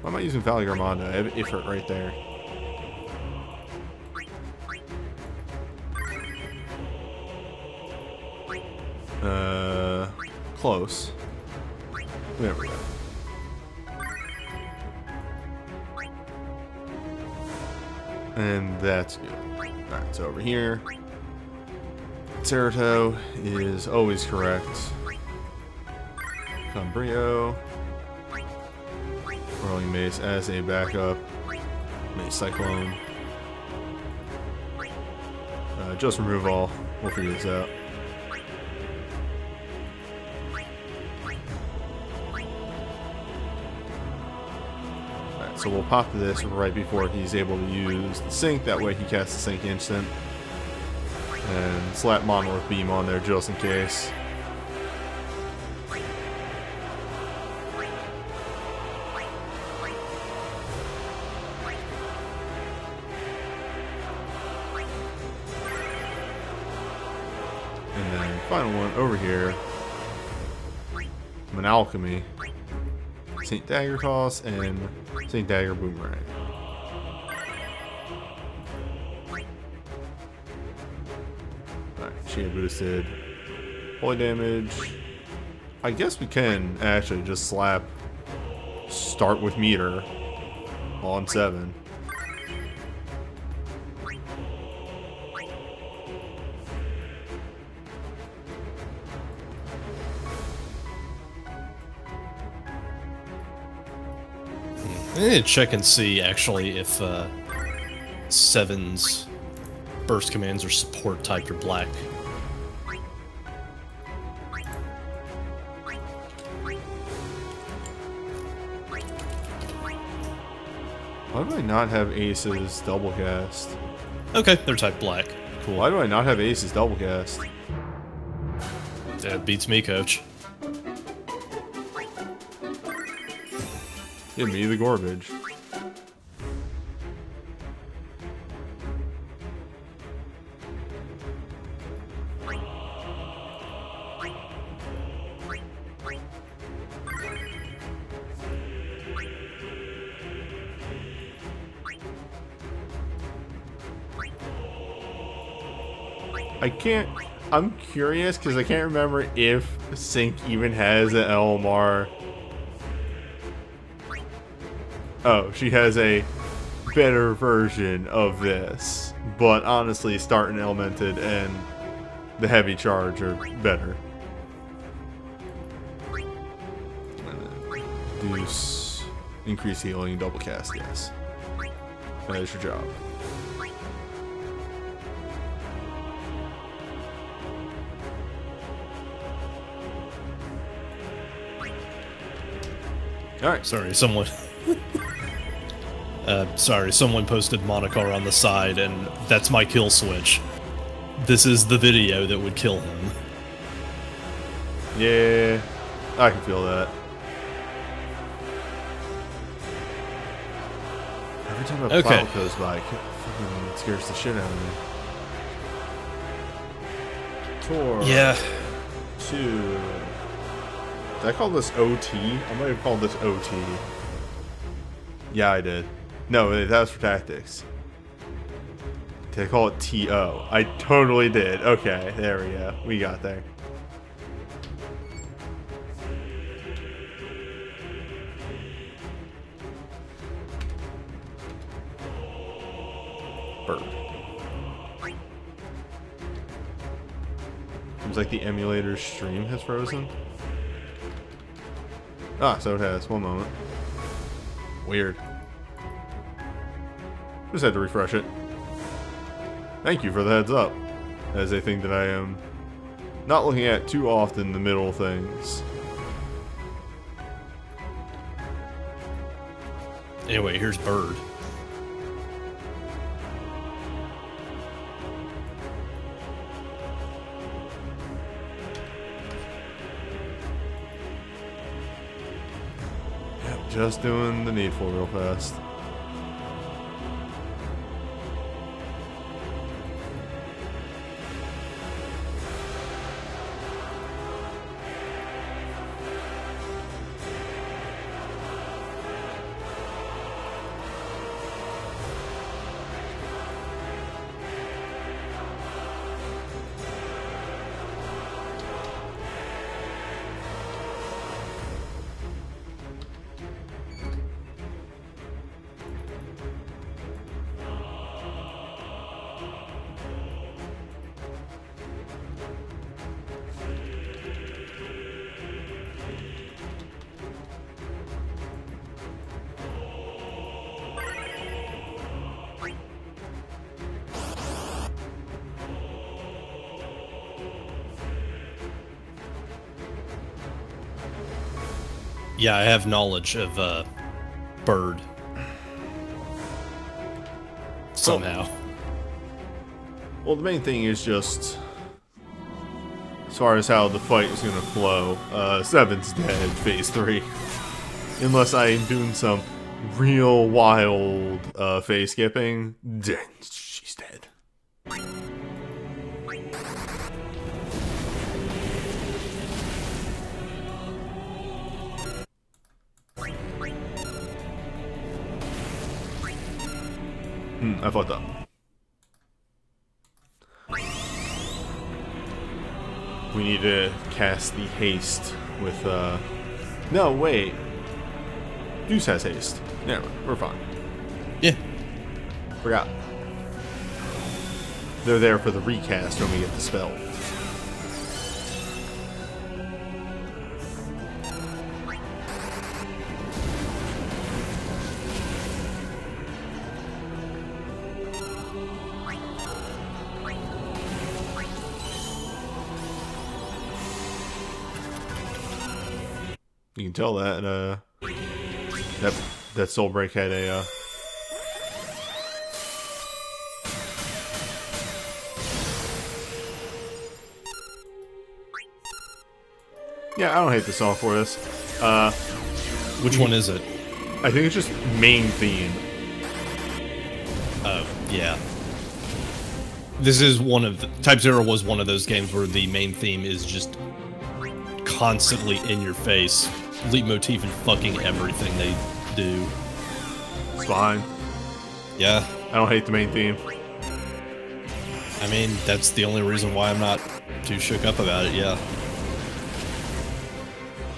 Why am I using Valley Garmonda? I have Ifrit right there. Close. There we go. And that's good. Alright, so over here. Cerato is always correct. Combrio. Rolling Mace as a backup. Mace Cyclone. Just remove all. We'll figure this out. Alright, so we'll pop this right before he's able to use the sync. That way he casts the sync instant. And slap Monolith Beam on there just in case. And then final one over here. An Alchemy. St. Dagger Toss and St. Dagger Boomerang. Alright, she had boosted holy damage. I guess we can actually just slap start with meter on 7. I need to check and see actually if 7's burst commands are support typed or black. Why do I not have Ace's double cast? Okay, they're typed black. Cool. Why do I not have Ace's double cast? That beats me, coach. Give me the garbage. I'm curious because I can't remember if Sync even has an LMR. Oh, she has a better version of this. But honestly, Start and Elemented and the Heavy Charge are better. Deuce. Increase healing, double cast, yes. That is your job. Alright. Sorry, someone... Sorry, someone posted Monocar on the side, and that's my kill switch. This is the video that would kill him. Yeah, I can feel that. Every time a plow goes by, it fucking scares the shit out of me. Tour. Yeah. 2. Did I call this OT? I might have called this OT. Yeah, I did. No, that was for tactics. Did I call it TO? I totally did. Okay, there we go. We got there. Bird. Seems like the emulator stream has frozen. Ah, so it has. One moment. Weird. Just had to refresh it. Thank you for the heads up. That is a thing that I am not looking at too often, the middle things. Anyway, here's Bird. Yep, just doing the needful real fast. Yeah, I have knowledge of Bird. Somehow. Well, the main thing is just as far as how the fight is going to flow. 7's dead, phase 3. Unless I am doing some real wild phase skipping, then she's dead. I fucked up. We need to cast the haste with, no, wait. Deuce has haste. Yeah, we're fine. Yeah. Forgot. They're there for the recast when we get the spell. You can tell that that soul break had a yeah, I don't hate the song for this. Which one is it? I think it's just main theme. Oh, yeah. This is one of Type 0 was one of those games where the main theme is just constantly in your face. Leitmotif and fucking everything they do. It's fine. Yeah. I don't hate the main theme. I mean, that's the only reason why I'm not too shook up about it, yeah.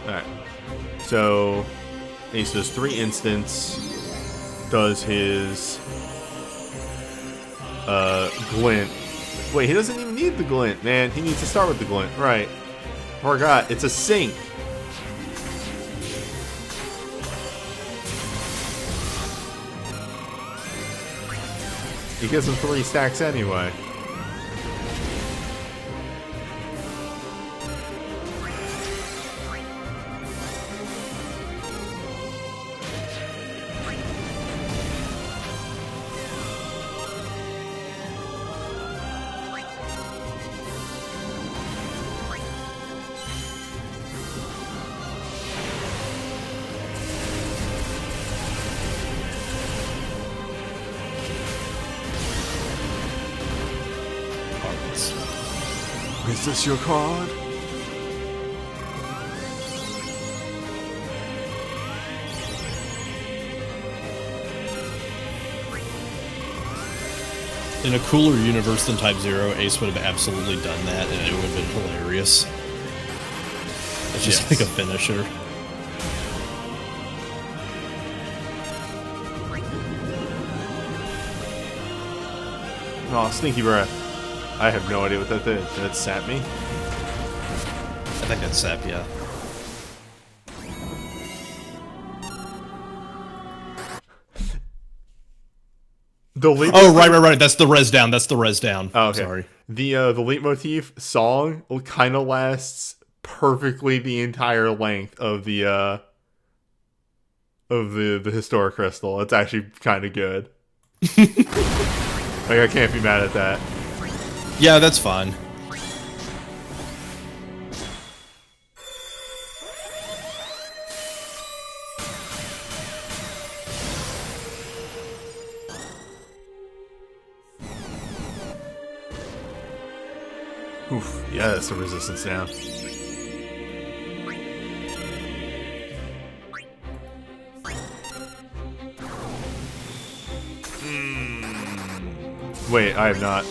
Alright. So, Ace does 3 instants, does his glint. Wait, he doesn't even need the glint, man. He needs to start with the glint. Right. Forgot, it's a sync. He gives him 3 stacks anyway. heads. Is this your card? In a cooler universe than Type 0, Ace would have absolutely done that, and it would have been hilarious. It's just like a finisher. Oh, stinky breath. I have no idea what that did. Did it sap me? I think that's sap, yeah. Oh, right. That's the res down. That's the res down. Oh, okay. Sorry. The leitmotif song kind of lasts perfectly the entire length of the historic crystal. It's actually kind of good. Like, I can't be mad at that. Yeah, that's fine. Oof, yeah, that's the resistance down. Wait, I have not.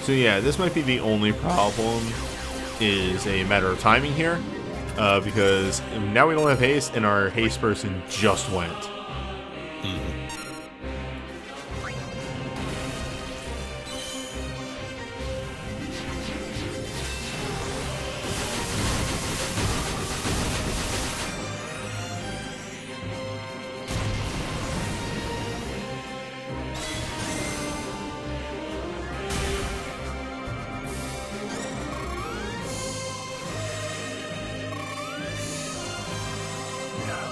So yeah, this might be the only problem, is a matter of timing here, because now we don't have haste, and our haste person just went.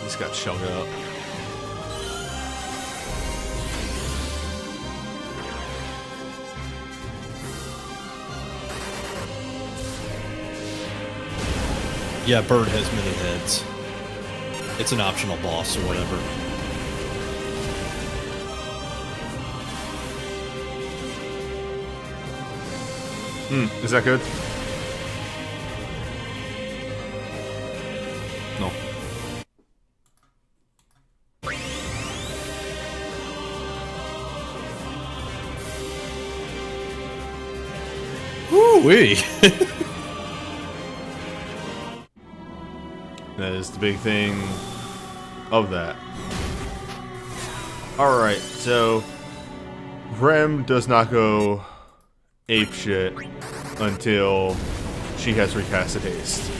Just got shelled up. Yeah, Bird has many heads. It's an optional boss or whatever. Is that good? No. Woo-wee! That is the big thing of that. Alright, so Rem does not go apeshit until she has recasted haste.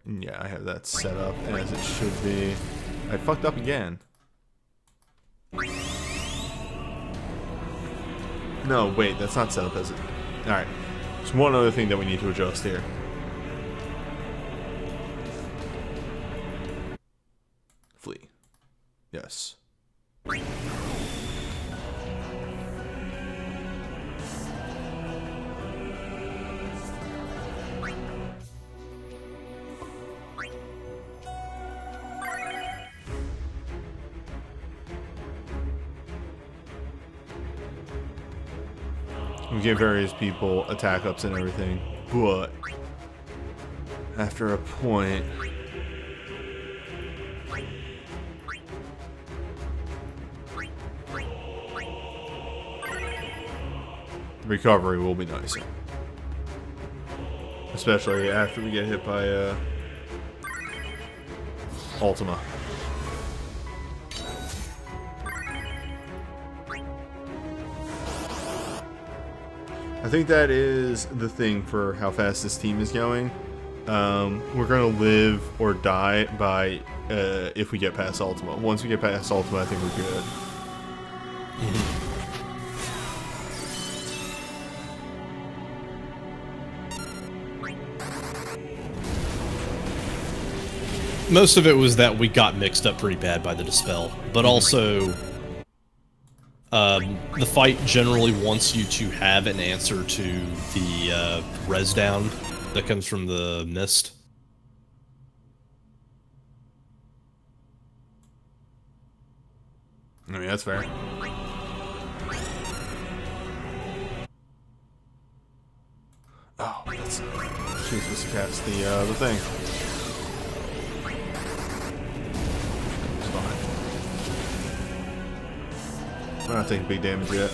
Yeah, I have that set up as it should be. I fucked up again. No, wait, that's not set up as it. Alright. There's one other thing that we need to adjust here. Flee. Yes. We give various people attack ups and everything, but after a point, recovery will be nicer. Especially after we get hit by Ultima. I think that is the thing for how fast this team is going. We're going to live or die by if we get past Ultima. Once we get past Ultima, I think we're good. most of it was that we got mixed up pretty bad by the Dispel, but also the fight generally wants you to have an answer to the res down that comes from the mist. I mean, that's fair. Oh, that's... She was supposed to cast the thing. It's fine. We're not taking big damage yet.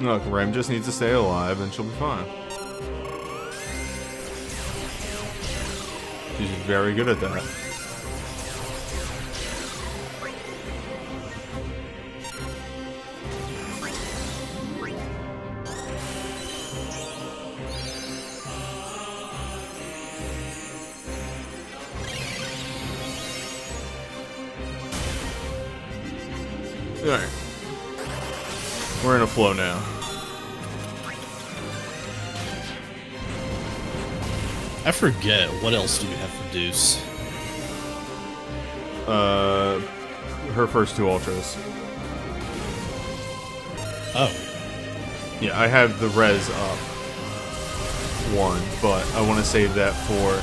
Look, Rem just needs to stay alive and she'll be fine. She's very good at that. Alright. We're in a flow now. I forget, what else do you have for Deuce? Her first two ultras. Oh. Yeah, I have the res up one, but I want to save that for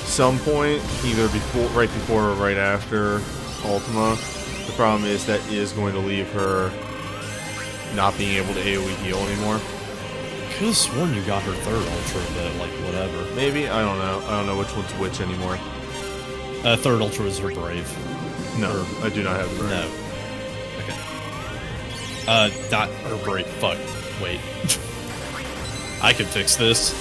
some point, either right before or right after Ultima. The problem is that is going to leave her not being able to AoE heal anymore. I could have sworn you got her third ultra, but like whatever. Maybe? I don't know. I don't know which one's which anymore. Third ultra is her brave. No, I do not have the brave. No. Okay. Not her brave. Fuck. Wait. I could fix this.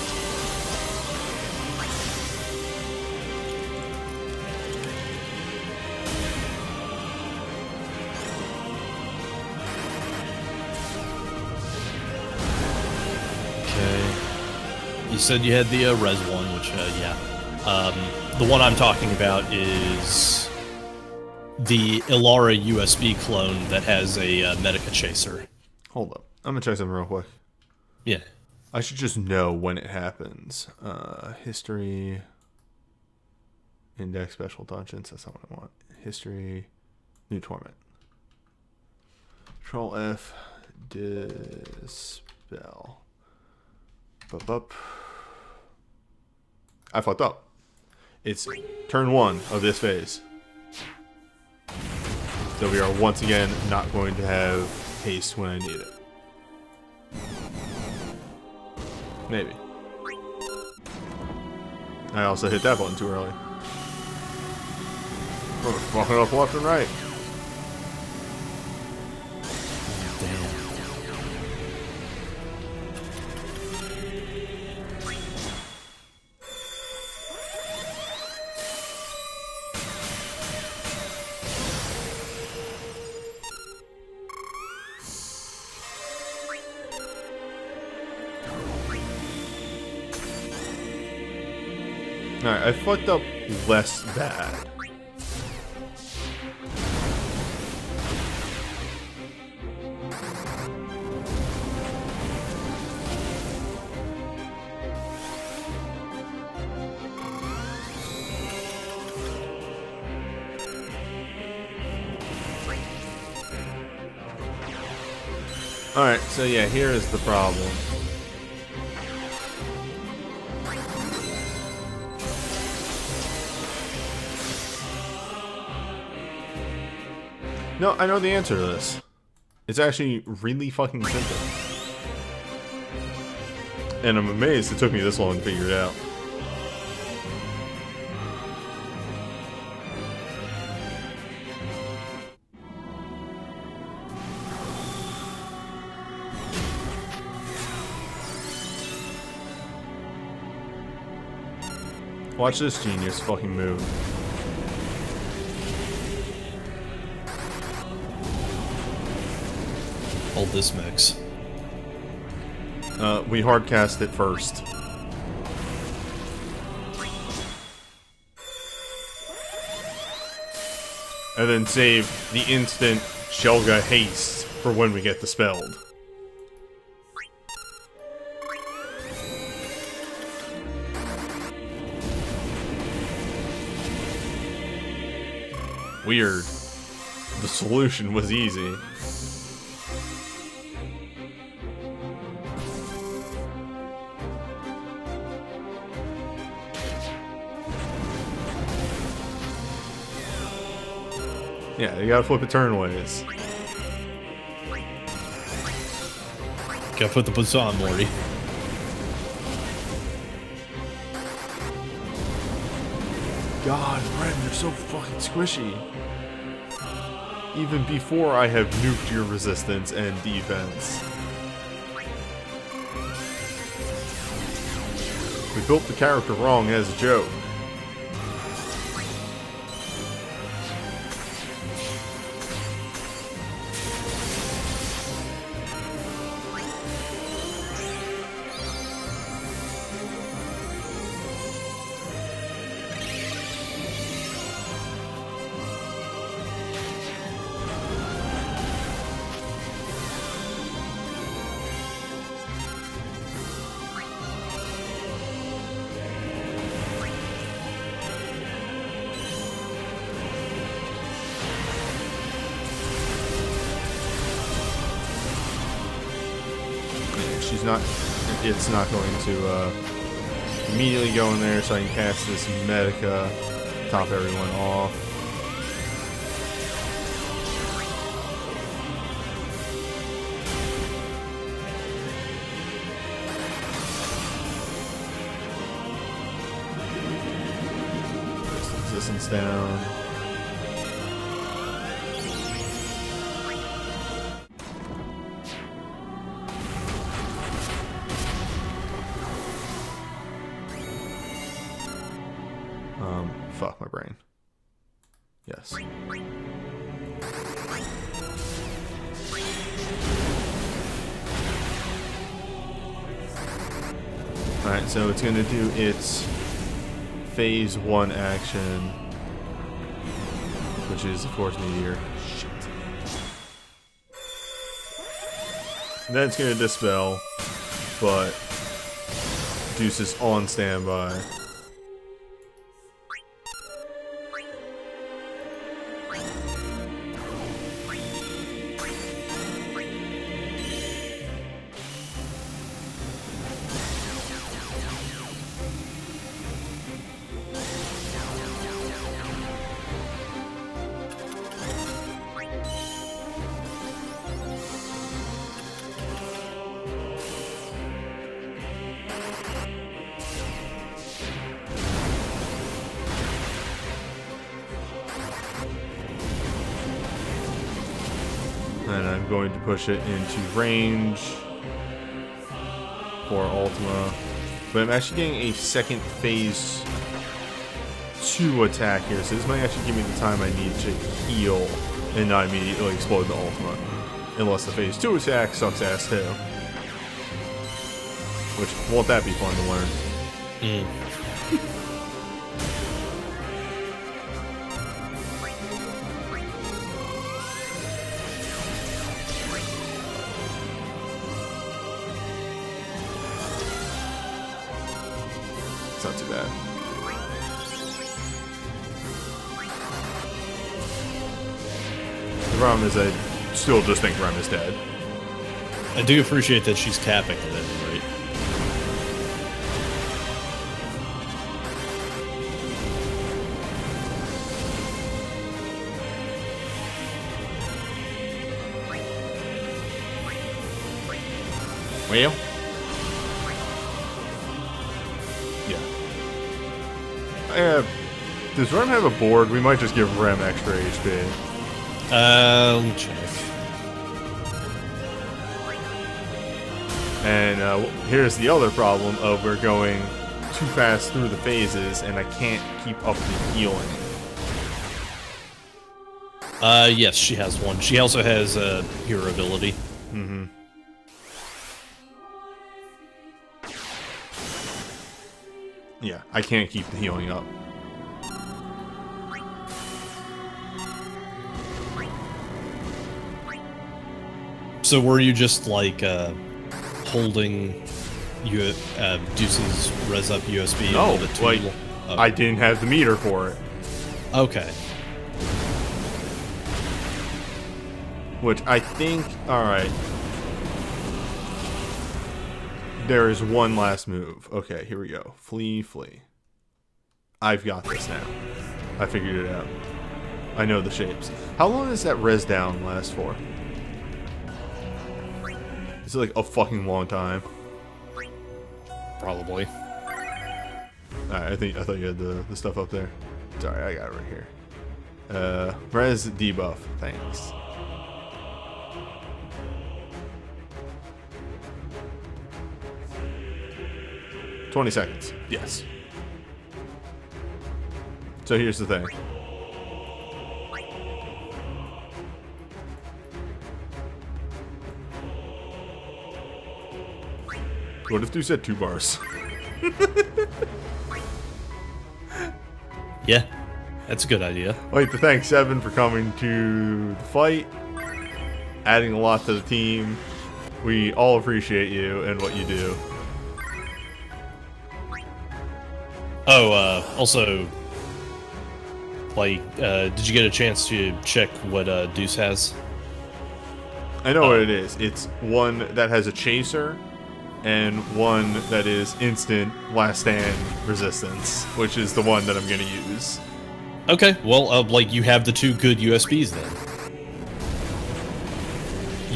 You said you had the res one, which, yeah. The one I'm talking about is the Ilara USB clone that has a Medica Chaser. Hold up. I'm gonna check something real quick. Yeah. I should just know when it happens. History. Index special dungeons. That's not what I want. History. New torment. Control F. Dispel. Up. I fucked up. It's turn 1 of this phase. So we are once again not going to have haste when I need it. Maybe. I also hit that button too early. Oh, fucking up left and right. Alright, I fucked up less bad. Alright, so yeah, here is the problem. No, I know the answer to this. It's actually really fucking simple. And I'm amazed it took me this long to figure it out. Watch this genius fucking move. Hold this mix. We hardcast it first. And then save the instant Shelga haste for when we get dispelled. Weird. The solution was easy. Yeah, you gotta flip it turnways. Gotta put the boots on, Morty. God, Ren, you're so fucking squishy. Even before I have nuked your resistance and defense. We built the character wrong as a joke. It's not going to immediately go in there, so I can cast this Medica, top everyone off. Resistance down. Fuck my brain. Yes. Alright, so it's gonna do its phase 1 action, which is of course Meteor. Shit. Then it's gonna dispel, but Deuce is on standby. And I'm going to push it into range for Ultima. But I'm actually getting a second phase 2 attack here, so this might actually give me the time I need to heal and not immediately explode the Ultima. Unless the phase 2 attack sucks ass too. Which, won't that be fun to learn? It's not too bad. The problem is I still just think Rem is dead. I do appreciate that she's tapping at any rate. Well? Yeah. Does Rem have a board? We might just give Rem extra HP. Let me check. And here's the other problem of we're going too fast through the phases, and I can't keep up the healing. Yes, she has one. She also has a hero ability. Mm-hmm. Yeah, I can't keep the healing up. So were you just like holding Deuce's res up USB? No, a little bit like oh. I didn't have the meter for it. Okay. Which I think, alright. There is one last move. Okay, here we go. Flee, flee. I've got this now. I figured it out. I know the shapes. How long does that res down last for? Is it like a fucking long time? Probably. Alright, I thought you had the stuff up there. Sorry, I got it right here. Res debuff, thanks. $20 seconds. Yes. So here's the thing. What if you said 2 bars? Yeah, that's a good idea. I'd like to thank Seven for coming to the fight, adding a lot to the team. We all appreciate you and what you do. Oh, also, like, did you get a chance to check what Deuce has? I know what it is. It's one that has a chaser and one that is instant last stand resistance, which is the one that I'm going to use. Okay, well, like, you have the 2 good USBs then.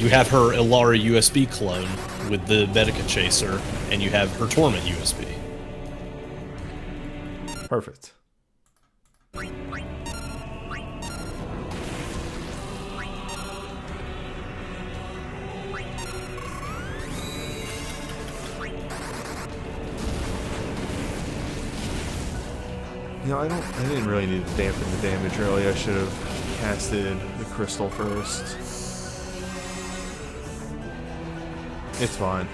You have her Illaria USB clone with the Medica Chaser, and you have her Torment USB. Perfect. You know, I didn't really need to dampen the damage early. I should have casted the crystal first. It's fine.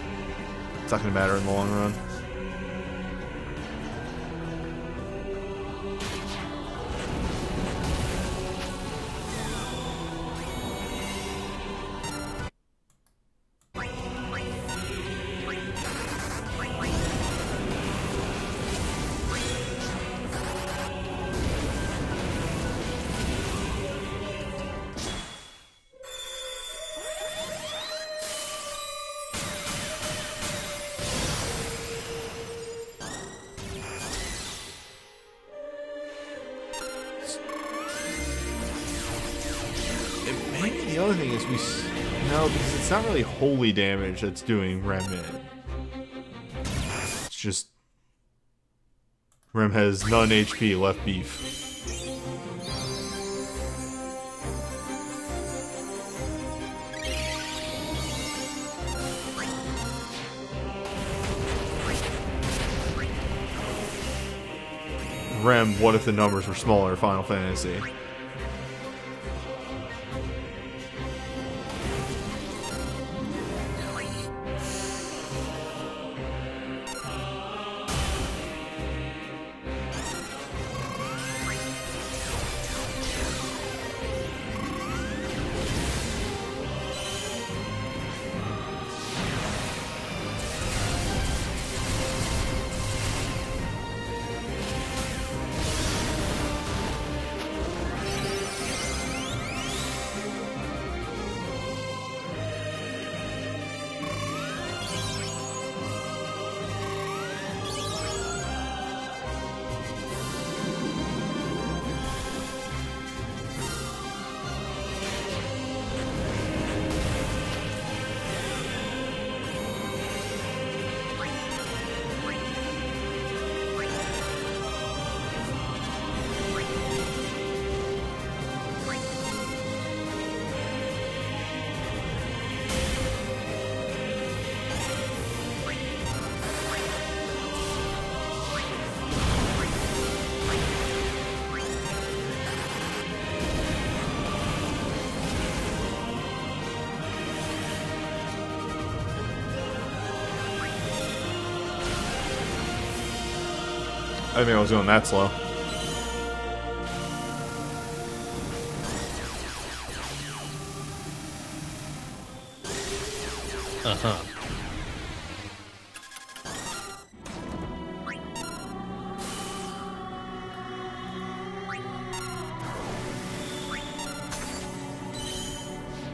It's not gonna matter in the long run. Maybe the other thing is no, because it's not really holy damage that's doing Rem in. It's just Rem has none HP, left beef. Rem, what if the numbers were smaller, Final Fantasy? I think I was going that slow. Uh-huh.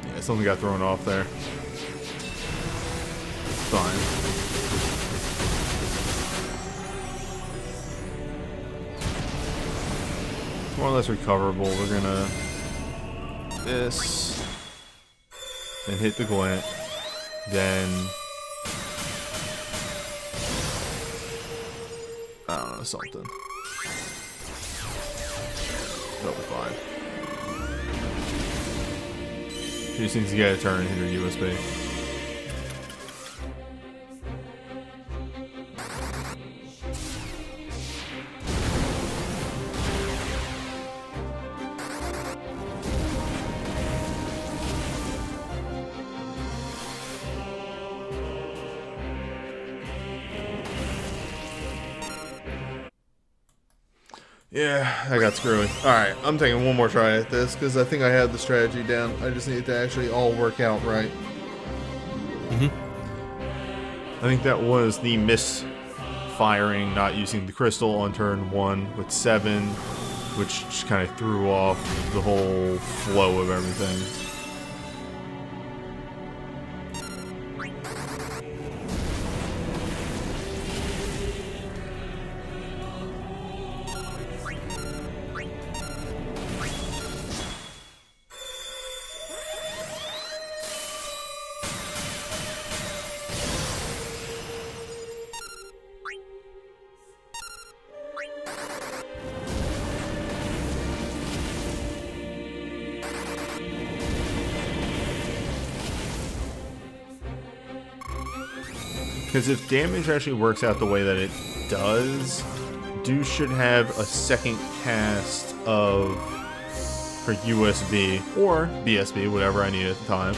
Yeah, something got thrown off there. Fine. It's more or less recoverable. We're gonna this, then hit the glint, then I don't know, something. That'll be fine. She just needs to get a turn and hit her USB. Yeah, I got screwy. Alright, I'm taking one more try at this because I think I had the strategy down. I just need it to actually all work out right. I think that was the misfiring, not using the crystal on turn 1 with 7, which just kind of threw off the whole flow of everything. Because if damage actually works out the way that it does, Deuce should have a second cast of for USB or BSB, whatever I need at the time,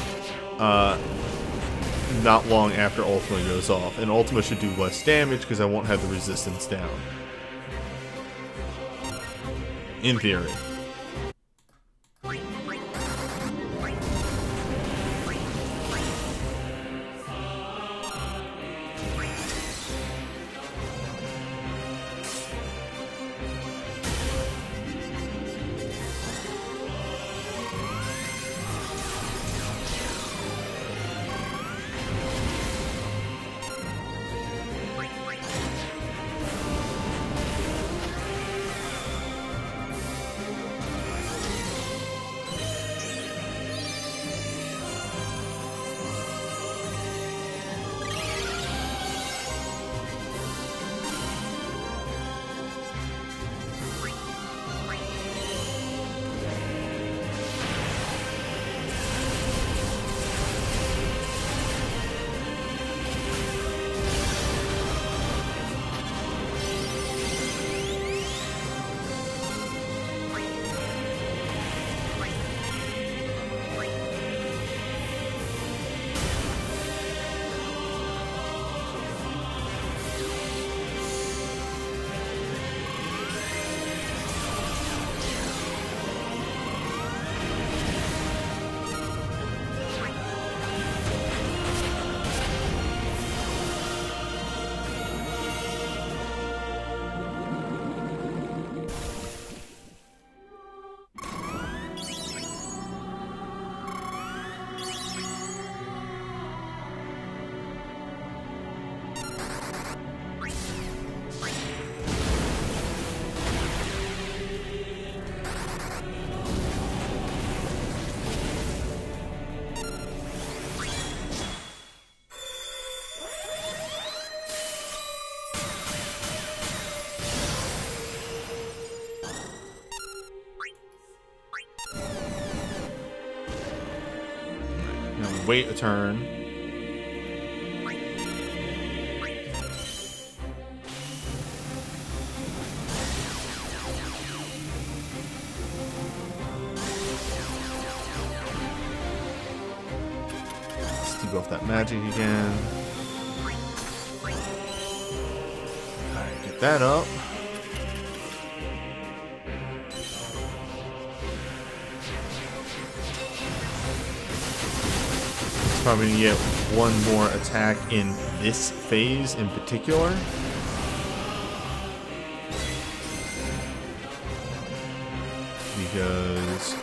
not long after Ultima goes off. And Ultima should do less damage because I won't have the resistance down. In theory. Wait a turn. Let's do off that magic again. Alright, get that up. Probably gonna get one more attack in this phase in particular. Because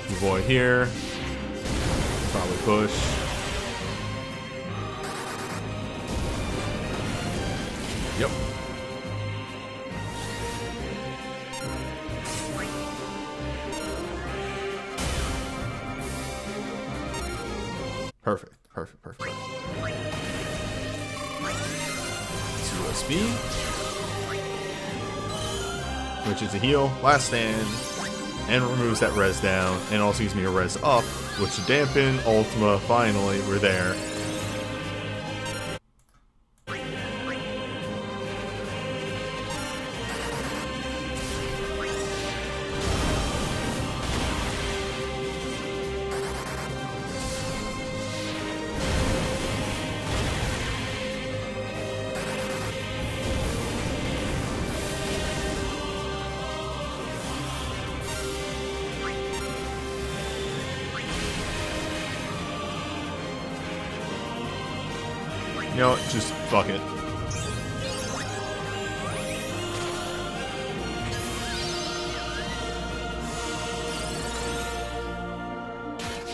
the boy here, probably push. Yep. Perfect. USB, which is a heal, last stand, and removes that res down, and also gives me a res up, which dampen, Ultima, finally, we're there. You know what? Just fuck it.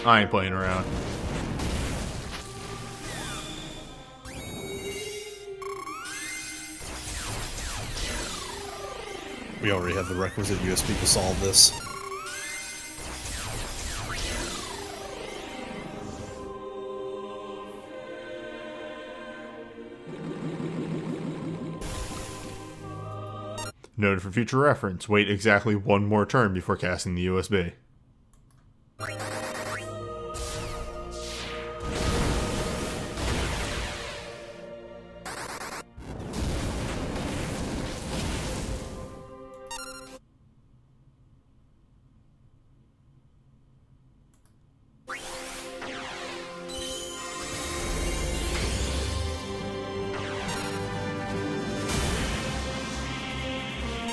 I ain't playing around. We already have the requisite USB to solve this. Noted for future reference, wait exactly one more turn before casting the USB.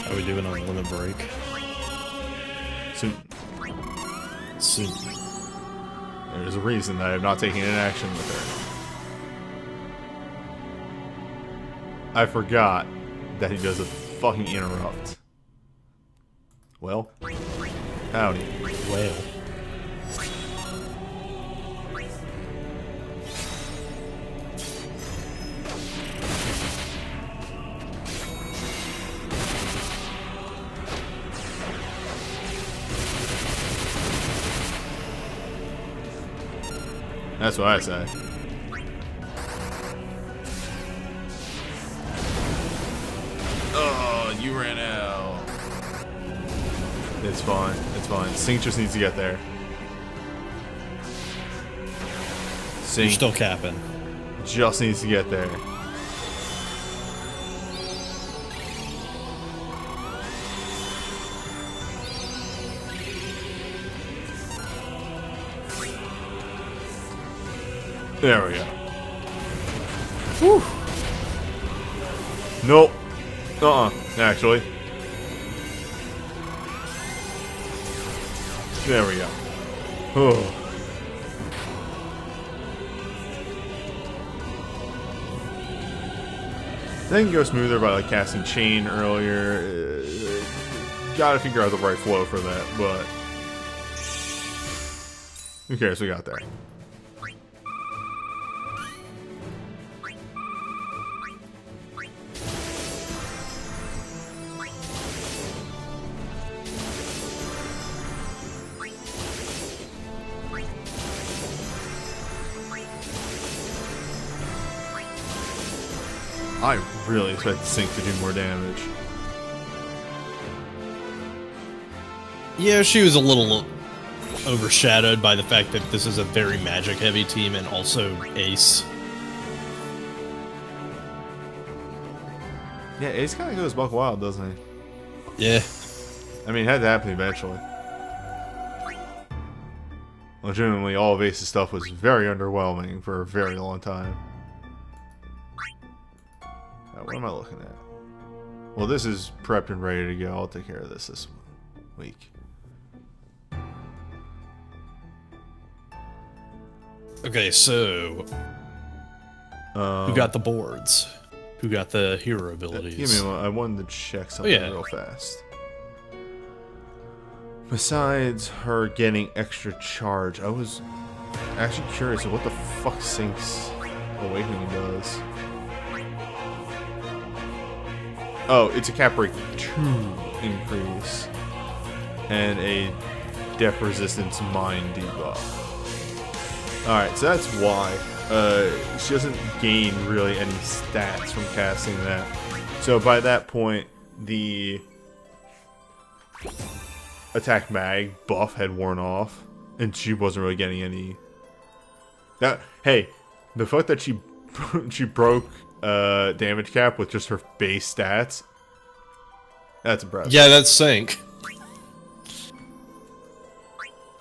How are we doing on limit break? Soon. Soon. There's a reason that I have not taken an action with her. I forgot that he does a fucking interrupt. Well, howdy. Well. That's what I say. Oh, you ran out. It's fine. It's fine. Sync just needs to get there. Sync You're still capping. just needs to get there. There we go. Whew. Nope. Actually. There we go. Oh. They can go smoother by like casting chain earlier. Gotta figure out the right flow for that, but who cares? We got there. I really expect the Sync to do more damage. Yeah, she was a little overshadowed by the fact that this is a very magic-heavy team and also Ace. Yeah, Ace kind of goes buck wild, doesn't he? Yeah. I mean, it had to happen eventually. Legitimately, all of Ace's stuff was very underwhelming for a very long time. What am I looking at? Well, this is prepped and ready to go. I'll take care of this week. Okay, so who got the boards? Who got the hero abilities? Give me one. I wanted to check something real fast. Besides her getting extra charge, I was actually curious of what the fuck Sync's Awakening does. Oh, it's a cap break 2 increase and a death resistance mine debuff. Alright, so that's why. She doesn't gain really any stats from casting that. So by that point, the attack mag buff had worn off, and she wasn't really getting any. Hey, the fact that she broke damage cap with just her base stats, that's impressive. Yeah, that's Sync.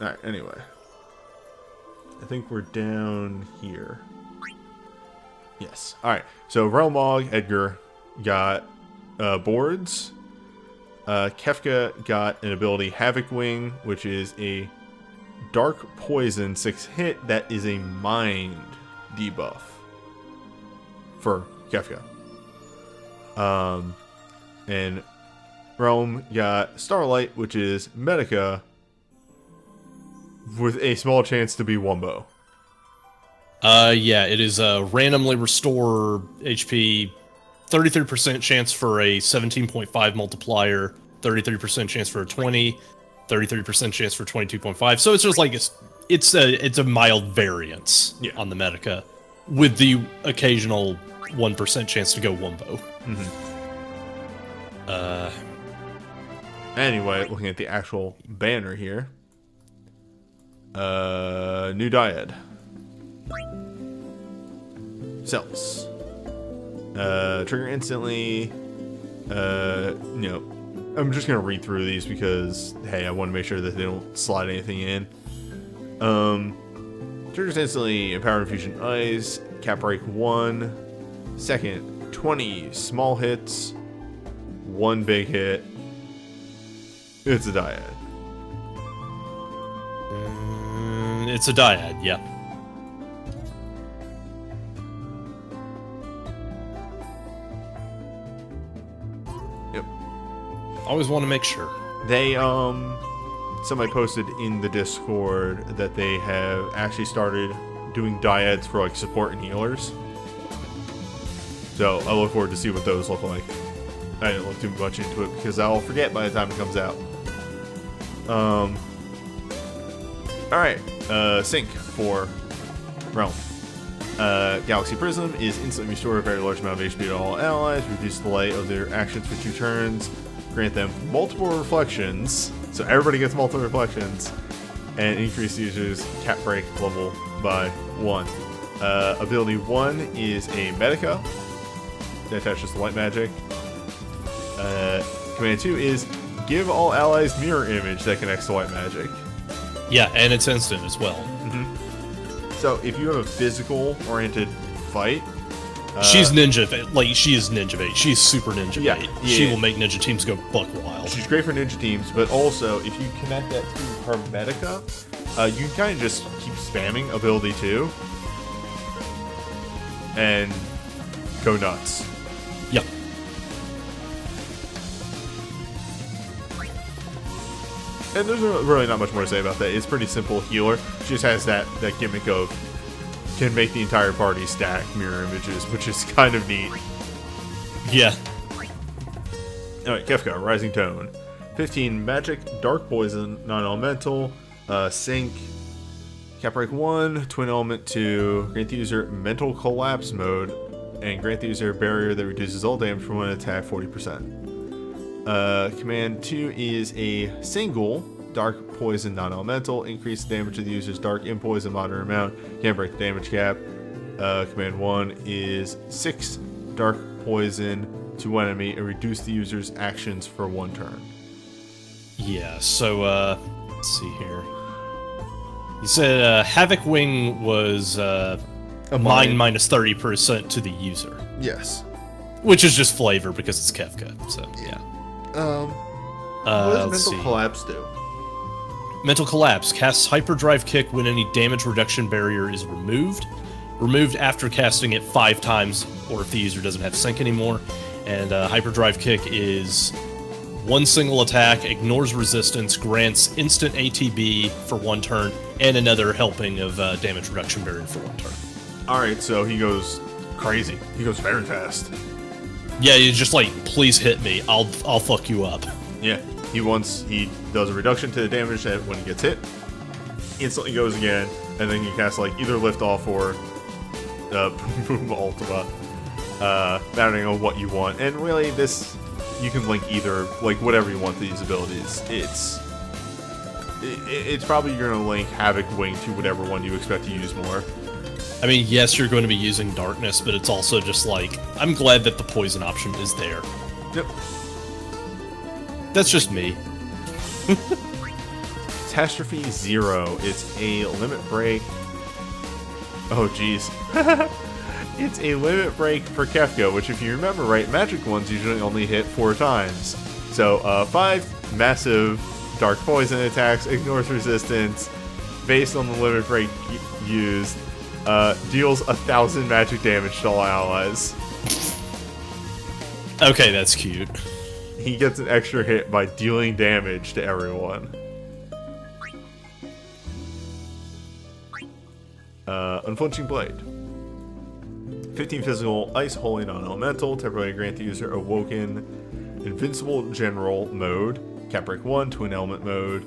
Alright, anyway. I think we're down here. Yes. Alright, so Relmog, Edgar got boards. Kefka got an ability Havoc Wing, which is a Dark Poison 6-hit that is a Mind debuff for Kefka. And Realm got Starlight, which is Medica with a small chance to be Wumbo. Yeah, it is randomly restore HP, 33% chance for a 17.5 multiplier, 33% chance for a 20, 33% chance for 22.5. So it's just like it's a mild variance on the Medica, with the occasional 1% chance to go Wumbo. Anyway, looking at the actual banner here. New dyad. Cells. Trigger instantly. I'm just gonna read through these because, hey, I want to make sure that they don't slide anything in. Triggers instantly Empower Infusion Ice. Cap break 1. Second, 20 small hits. 1 big hit. It's a dyad. It's a dyad, yeah. Yep. Always want to make sure. They, somebody posted in the Discord that they have actually started doing dyads for, like, support and healers. So, I look forward to see what those look like. I didn't look too much into it because I'll forget by the time it comes out. Alright, Sync for Realm. Galaxy Prism is instantly restore a very large amount of HP to all allies, reduce the delay of their actions for 2 turns, grant them multiple reflections, so everybody gets multiple reflections, and increase the user's cap break level by 1. Ability 1 is a Medica that attaches to white magic. Command 2 is give all allies mirror image that connects to white magic. Yeah, and it's instant as well. So if you have a physical-oriented fight, she's ninja, like she is ninja bait. She's super ninja bait. Yeah. She will make ninja teams go buck wild. She's great for ninja teams, but also if you connect that to her Medica, you can kind of just keep spamming ability 2 and go nuts. Yep. And there's really not much more to say about that. It's pretty simple healer. She just has that gimmick of can make the entire party stack mirror images, which is kind of neat. Yeah. Alright, Kefka, Rising Tone. 15 magic, dark poison, non-elemental, sync, cap break 1, twin element 2, grant the user mental collapse mode, and grant the user a barrier that reduces all damage from one attack 40%. Command 2 is a single dark poison non-elemental, increase the damage of the user's dark in poison moderate amount, can't break the damage cap. Command 1 is 6 dark poison to enemy and reduce the user's actions for 1 turn. Yeah, so, let's see here. You said Havoc Wing was a mine minus 30% to the user. Yes. Which is just flavor because it's Kefka, so yeah. What does mental collapse do? Mental Collapse. Casts Hyperdrive Kick when any damage reduction barrier is removed. Removed after casting it 5 times, or if the user doesn't have sync anymore. And Hyperdrive Kick is one single attack, ignores resistance, grants instant ATB for 1 turn, and another helping of damage reduction barrier for 1 turn. Alright, so he goes crazy. He goes very fast. Yeah, you just like, please hit me. I'll fuck you up. Yeah, he does a reduction to the damage when he gets hit. Instantly goes again, and then you cast like either Lift Off or Boom Ultima, depending on what you want. And really, this you can link either, like whatever you want to these abilities. It's probably you're gonna link Havoc Wing to whatever one you expect to use more. I mean, yes, you're going to be using Darkness, but it's also just like, I'm glad that the poison option is there. Yep. That's just me. Catastrophe 0. It's a limit break. Oh, jeez. It's a limit break for Kefka, which if you remember right, magic ones usually only hit 4 times. So, 5 massive dark poison attacks, ignores resistance, based on the limit break used. Deals 1,000 magic damage to all allies. Okay, that's cute. He gets an extra hit by dealing damage to everyone. Unflinching Blade. 15 physical, ice, holy, non-elemental, temporarily grant the user Awoken, Invincible General mode, Cap Break 1, Twin Element mode,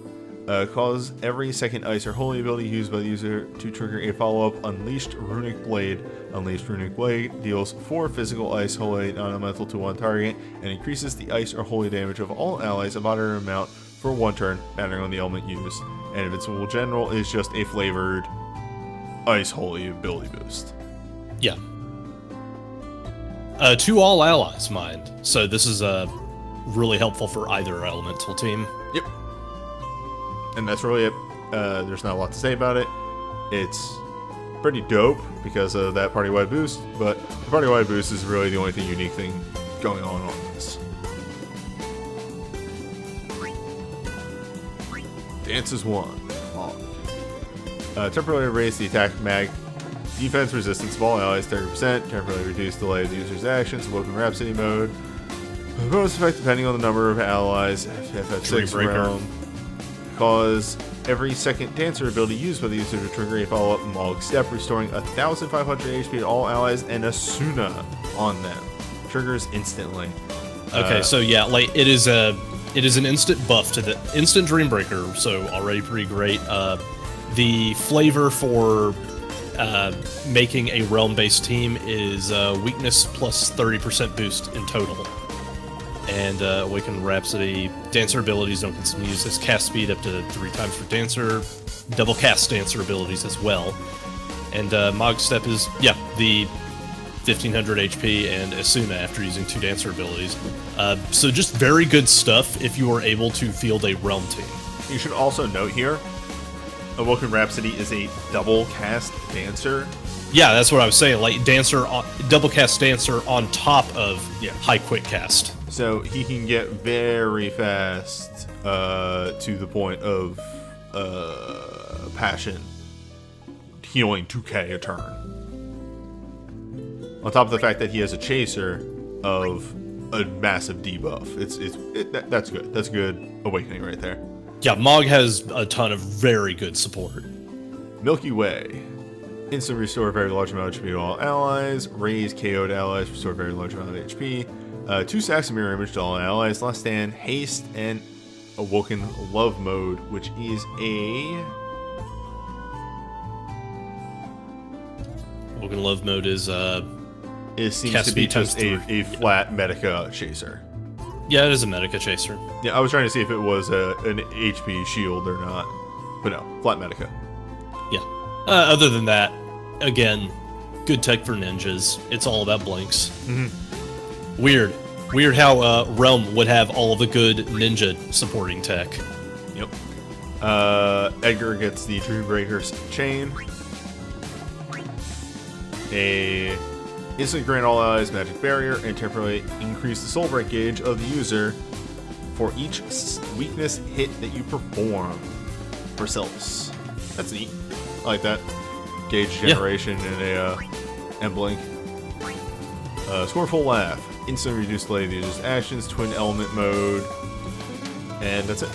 cause every second ice or holy ability used by the user to trigger a follow-up Unleashed Runic Blade. Unleashed Runic Blade deals 4 physical ice, holy, non-elemental to 1 target, and increases the ice or holy damage of all allies a moderate amount for 1 turn, mattering on the element used. And Invincible General is just a flavored ice holy ability boost. Yeah. To all allies, mind. So this is really helpful for either elemental team. Yep. And that's really it. There's not a lot to say about it. It's pretty dope because of that party-wide boost, but the party-wide boost is really the only unique thing going on this. Dance is 1. Temporarily raise the attack mag defense resistance of all allies 30%. Temporarily reduce delay of the user's actions. Woken Rhapsody mode. Bonus effect depending on the number of allies. FF6 realm. Cause every second dancer ability used by the user to trigger a follow-up Mog step, restoring 1,500 HP to all allies and Asuna on them. Triggers instantly. Okay, so yeah, like it is an instant buff to the instant Dreambreaker, so already pretty great. The flavor for making a realm-based team is weakness plus 30% boost in total. And Awaken Rhapsody, Dancer abilities don't consume use as cast speed up to 3 times for Dancer, double cast Dancer abilities as well. And Mog Step is, yeah, the 1500 HP and Asuna after using 2 Dancer abilities. So just very good stuff if you are able to field a realm team. You should also note here, Awoken Rhapsody is a double cast Dancer. Yeah, that's what I was saying. Like Dancer, double cast Dancer on top of high quick cast. So he can get very fast to the point of Passion, healing 2k a turn. On top of the fact that he has a Chaser of a massive debuff. That's good. That's good awakening right there. Yeah, Mog has a ton of very good support. Milky Way. Instant restore very large amount of HP to all allies. Raise KO'd allies, restore very large amount of HP. 2 stacks of mirror image to all allies. Last stand, haste, and Awoken Love mode, which is a... Awoken Love mode is it seems to be just a flat Medica Chaser. Yeah, it is a Medica Chaser. Yeah, I was trying to see if it was an HP shield or not. But no, flat Medica. Yeah. Other than that, again, good tech for ninjas. It's all about blinks. Mm-hmm. Weird how Realm would have all of the good ninja supporting tech. Yep. Edgar gets the Dreambreaker's Chain. A instantly grant all allies magic barrier and temporarily increase the soul break gauge of the user for each weakness hit that you perform. Supercills. That's neat. I like that. Gauge generation in a M-Blink. Scornful Laugh. Instantly reduce delay of the user's actions. Twin element mode. And that's it.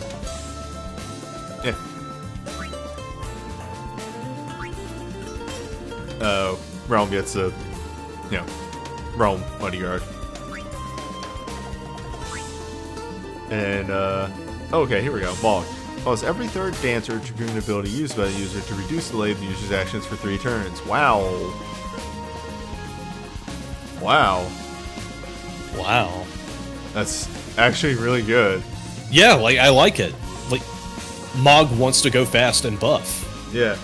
Yeah. Realm gets a, Realm Bodyguard. And, okay, here we go. Balk. Cause every third dance or Dragoon ability used by the user to reduce the delay of the user's actions for 3 turns. Wow. Wow. Wow. That's actually really good. Yeah, like, I like it. Like, Mog wants to go fast and buff. Yeah.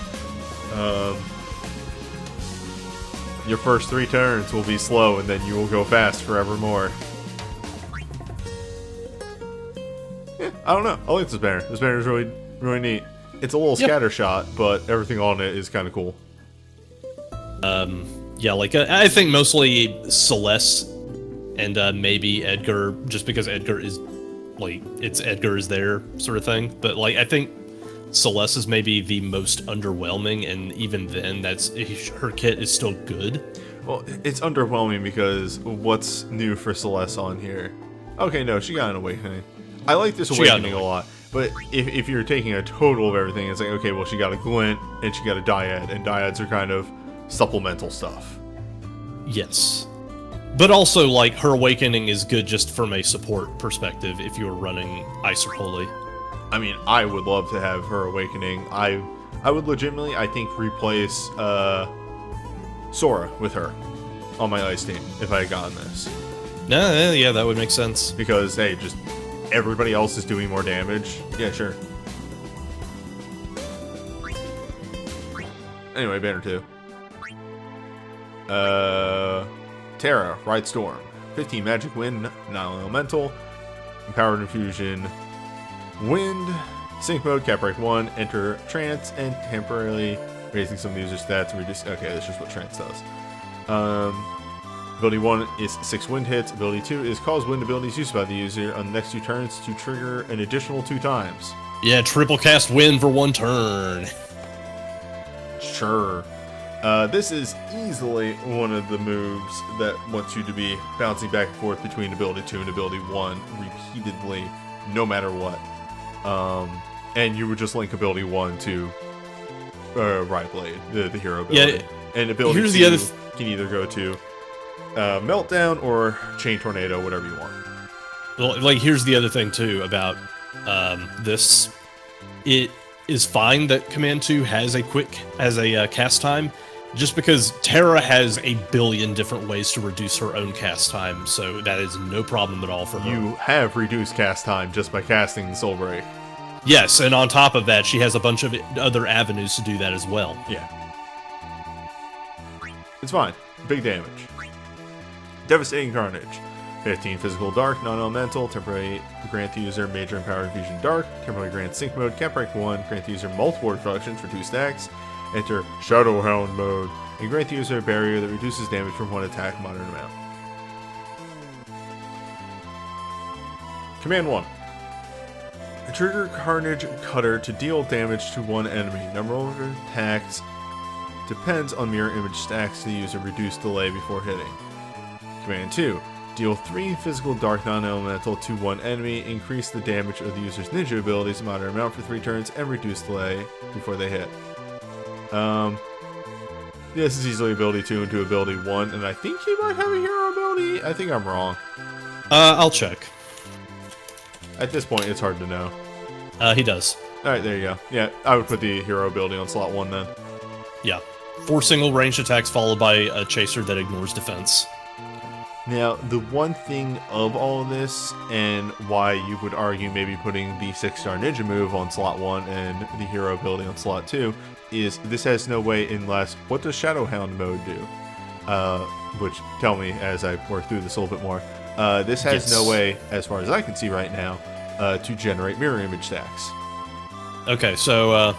Your first 3 turns will be slow, and then you will go fast forevermore. Yeah, I don't know. I like this banner. This banner is really, really neat. It's a little scattershot, but everything on it is kind of cool. Yeah, like, I think mostly Celeste and maybe Edgar, just because Edgar is, like, Edgar is there sort of thing. But, like, I think Celeste is maybe the most underwhelming, and even then, her kit is still good. Well, it's underwhelming because what's new for Celeste on here? Okay, no, she got an awakening. I like this awakening a lot, but if you're taking a total of everything, it's like, okay, well, she got a glint, and she got a dyad, and dyads are kind of supplemental stuff. Yes. But also, like, her awakening is good just from a support perspective if you're running Ice or Holy. I mean, I would love to have her awakening. I would legitimately, I think, replace Sora with her on my ice team if I had gotten this. Yeah, that would make sense. Because, hey, just everybody else is doing more damage. Yeah, sure. Anyway, banner 2. Terra, Ride Storm. 15 Magic Wind, non-elemental. Empowered Infusion. Wind, Sync Mode, Cap Break 1, enter Trance, and temporarily raising some user stats to reduce. Okay, that's just what Trance does. Ability 1 is 6 wind hits. Ability 2 is cause wind abilities used by the user on the next 2 turns to trigger an additional 2 times. Yeah, triple cast wind for 1 turn. Sure. This is easily one of the moves that wants you to be bouncing back and forth between ability 2 and ability 1 repeatedly, no matter what. And you would just link ability 1 to Riot Blade, the hero ability. Yeah, and ability 2 can either go to Meltdown or Chain Tornado, whatever you want. Well, like, here's the other thing, too, about this. It is fine that Command 2 has a cast time, just because Terra has a billion different ways to reduce her own cast time, so that is no problem at all for her. You have reduced cast time just by casting the Soul Break. Yes, and on top of that, she has a bunch of other avenues to do that as well. Yeah. It's fine. Big damage. Devastating Carnage. 15 Physical Dark, non-elemental, temporarily grant the user Major Empowered Infusion Dark, temporarily grant Sync Mode, Cap Break 1, grant the user multiple reductions for 2 stacks, enter Shadowhound mode, and grant the user a barrier that reduces damage from 1 attack moderate amount. Command 1. Trigger Carnage Cutter to deal damage to 1 enemy. Number of attacks depends on mirror image stacks to the user reduce delay before hitting. Command 2. Deal 3 physical dark non-elemental to 1 enemy, increase the damage of the user's ninja abilities a moderate amount for 3 turns, and reduce delay before they hit. This is easily ability 2 into ability 1, and I think he might have a hero ability. I think I'm wrong. I'll check. At this point, it's hard to know. He does. Alright, there you go. Yeah, I would put the hero ability on slot 1 then. Yeah. 4 single ranged attacks followed by a chaser that ignores defense. Now, the one thing of all of this, and why you would argue maybe putting the 6-star ninja move on slot 1 and the hero ability on slot 2, is this has no way unless... What does Shadowhound mode do? Which, tell me as I work through this a little bit more. This has no way, as far as I can see right now, to generate mirror image stacks. Okay, so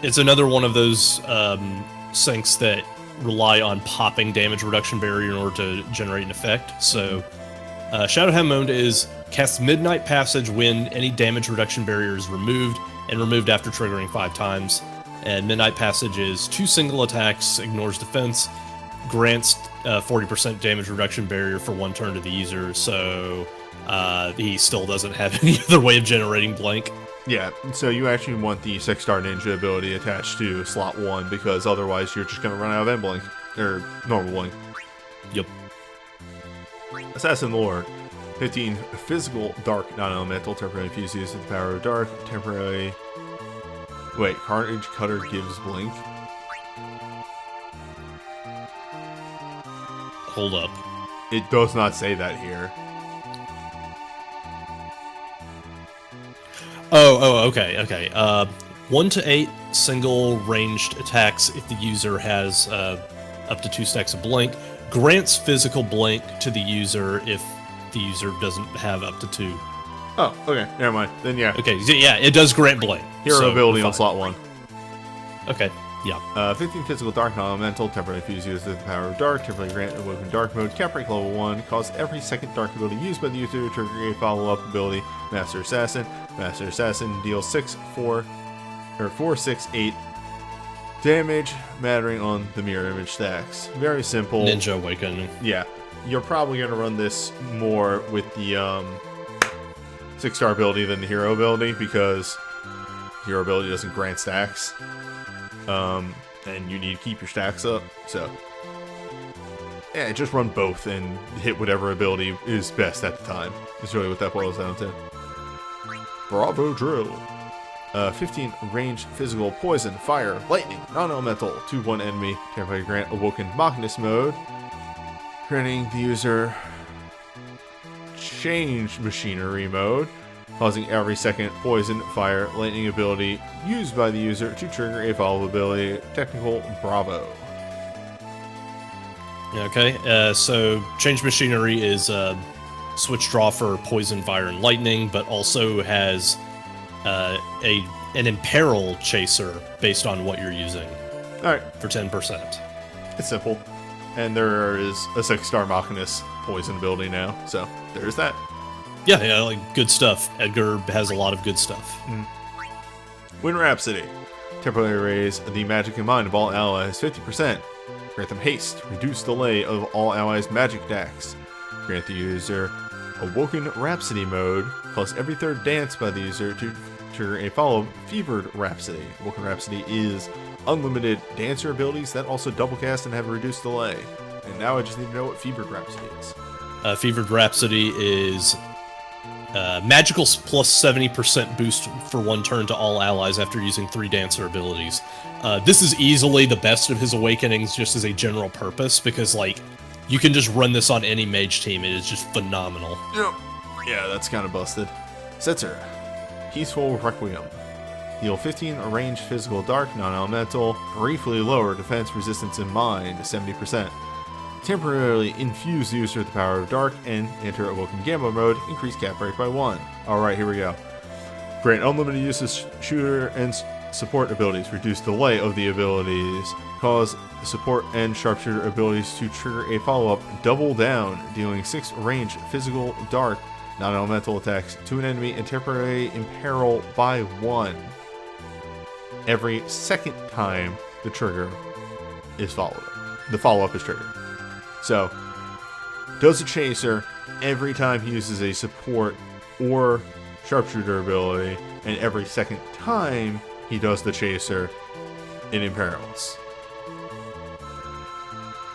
it's another one of those syncs that rely on popping damage reduction barrier in order to generate an effect. So Shadowhound mode is cast Midnight Passage when any damage reduction barrier is removed. and removed after triggering 5 times. And Midnight Passage is 2 single attacks, ignores defense, grants 40% damage reduction barrier for 1 turn to the user, so he still doesn't have any other way of generating blank. Yeah, so you actually want the 6-star ninja ability attached to slot 1, because otherwise you're just going to run out of end blink, or normal blink. Yep. Assassin Lord. 15 physical dark non-elemental, temporarily fuses with the power of dark, temporarily... Wait, Carnage Cutter gives blink? Hold up. It does not say that here. Okay. 1 to 8 single ranged attacks if the user has up to 2 stacks of blank. Grants physical blank to the user if the user doesn't have up to 2. Oh, okay. Never mind. Then yeah. Okay, yeah, it does grant blank. Hero so ability on slot 1. Okay, yeah. 15 physical dark non-elemental, temporarily fuses with the power of dark, temporarily grant awoken dark mode, cap break level 1, cause every second dark ability used by the user to trigger a follow-up ability, Master Assassin. Master Assassin deals 4, 6, 8 damage, mattering on the mirror image stacks. Very simple. Ninja Awakening. Yeah. You're probably going to run this more with the 6-star ability than the hero ability, because hero ability doesn't grant stacks. And you need to keep your stacks up, so yeah, just run both and hit whatever ability is best at the time. Is really what that boils down to. Bravo Drill. 15 range physical poison, fire, lightning, non-elemental, 2/1 enemy, temporary grant awoken Machinist mode, granting the user change machinery mode, causing every second poison, fire, lightning ability used by the user to trigger a follow-up ability, technical Bravo. Okay, so change machinery is switch draw for poison, fire, and lightning, but also has an imperil chaser based on what you're using. Alright. For 10%. It's simple. And there is a 6-star Machinist poison ability now, so there's that. Yeah, like good stuff. Edgar has a lot of good stuff. Wind Rhapsody. Temporarily raise the magic in mind of all allies 50%. Grant them haste. Reduce delay of all allies' magic decks. Grant the user Awoken Rhapsody mode. Cause every third dance by the user to trigger a follow-up Fevered Rhapsody. Awoken Rhapsody is unlimited dancer abilities that also double cast and have a reduced delay. And now I just need to know what Fevered Rhapsody is. Fevered Rhapsody is magical plus 70% boost for 1 turn to all allies after using 3 dancer abilities. This is easily the best of his awakenings just as a general purpose, because like you can just run this on any mage team. It is just phenomenal. Yep. Yeah, that's kind of busted. Setzer. Peaceful Requiem. Deal 15 ranged physical dark non-elemental, briefly lower defense resistance in mind 70%. Temporarily infuse the user with the power of dark and enter Awoken Gamma mode, increase cap break by 1. Alright, here we go. Grant unlimited use of shooter and support abilities, reduce delay of the abilities, cause support and sharpshooter abilities to trigger a follow-up double down, dealing 6 range physical dark non-elemental attacks to an enemy and temporarily imperil by 1. Every second time the trigger is followed. The follow-up is triggered. So, does a chaser every time he uses a support or sharpshooter ability, and every second time he does the chaser, it imperils.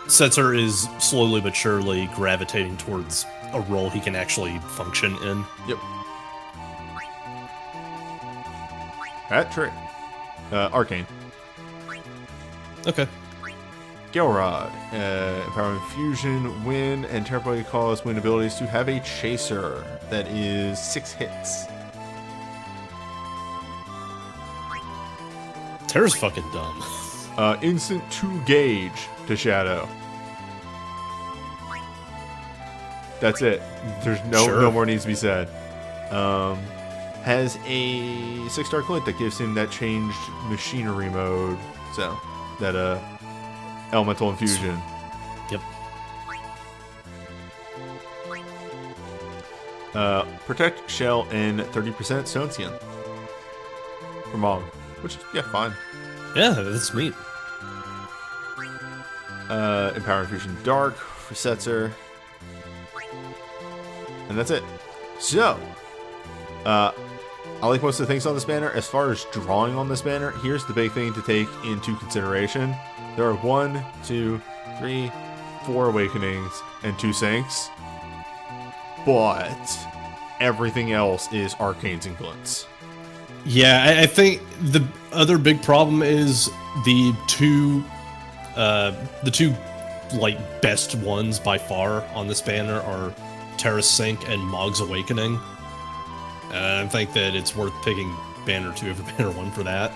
Setzer is slowly but surely gravitating towards a role he can actually function in. Yep. Hat trick. Arcane. Okay. Gilrod. Empowering fusion, wind, and temporarily cause wind abilities to have a chaser that is 6 hits. Terra's fucking dumb. Instant 2 gauge to Shadow. That's it. There's no more needs to be said. Has a 6-star glint that gives him that changed machinery mode. So, that elemental infusion. Yep. Protect, shell, and 30% stone skin. for Mog. Which, yeah, fine. Yeah, that's neat. Empower Infusion Dark for Setzer. And that's it. So, I like most of the things on this banner. As far as drawing on this banner, here's the big thing to take into consideration. There are 1, 2, 3, 4 Awakenings and 2 Sinks. But everything else is Arcanes and Glints. Yeah, I think the other big problem is the two like best ones by far on this banner are Terra's Sink and Mog's Awakening. I think that it's worth picking Banner 2 over Banner 1 for that.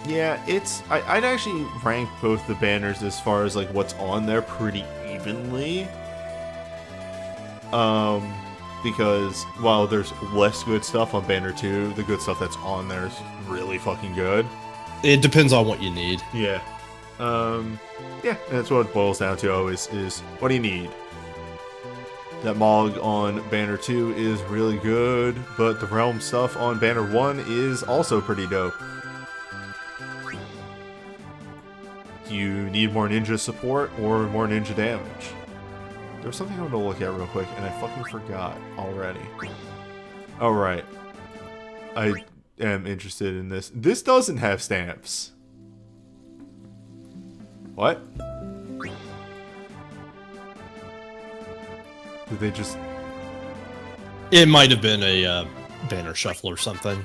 Yeah, I'd actually rank both the banners as far as like what's on there pretty evenly. Because while there's less good stuff on Banner 2, the good stuff that's on there is really fucking good. It depends on what you need. Yeah. Yeah, and that's what it boils down to always, is what do you need? That Mog on Banner 2 is really good, but the Realm stuff on Banner 1 is also pretty dope. You need more ninja support or more ninja damage. There was something I want to look at real quick, and I fucking forgot already. Alright. I am interested in this. This doesn't have stamps. What? Did they just... It might have been a banner shuffle or something.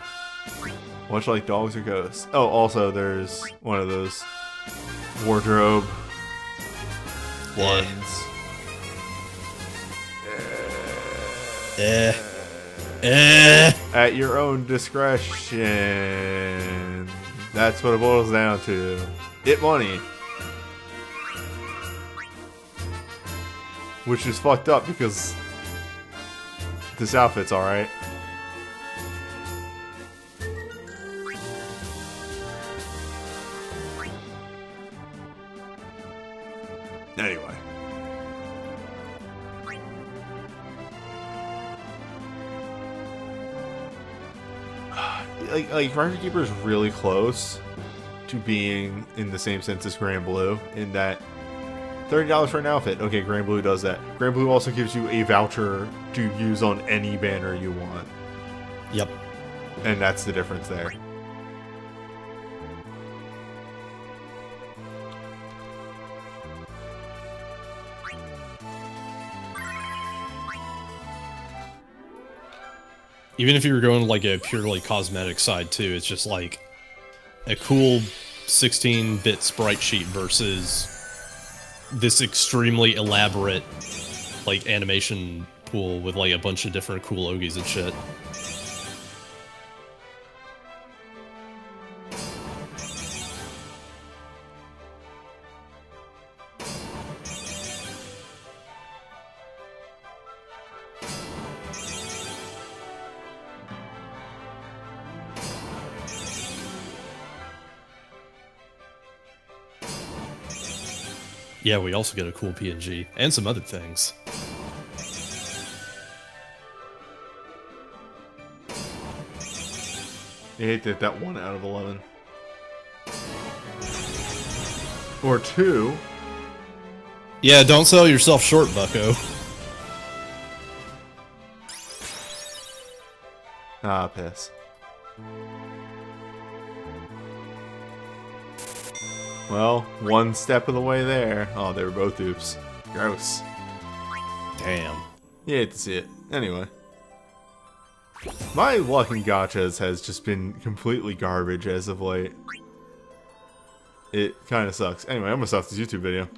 Much like dogs or ghosts. Oh, also there's one of those wardrobe ones. At your own discretion. That's what it boils down to. It money. Which is fucked up because this outfit's alright. Anyway. Like Record Keeper is really close to being in the same sense as Grand Blue in that $30 for an outfit. Okay, Grand Blue does that. Grand Blue also gives you a voucher to use on any banner you want. Yep. And that's the difference there. Even if you were going like a purely cosmetic side too, it's just like a cool 16-bit sprite sheet versus this extremely elaborate like animation pool with like a bunch of different cool Ogies and shit. Yeah, we also get a cool PNG and some other things. I hate that 1 out of 11. Or 2. Yeah, don't sell yourself short, bucko. Ah, piss. Well, one step of the way there. Oh, they were both oops. Gross. Damn. You hate to see it. Anyway. My luck in gachas has just been completely garbage as of late. It kind of sucks. Anyway, I'm gonna stop this YouTube video.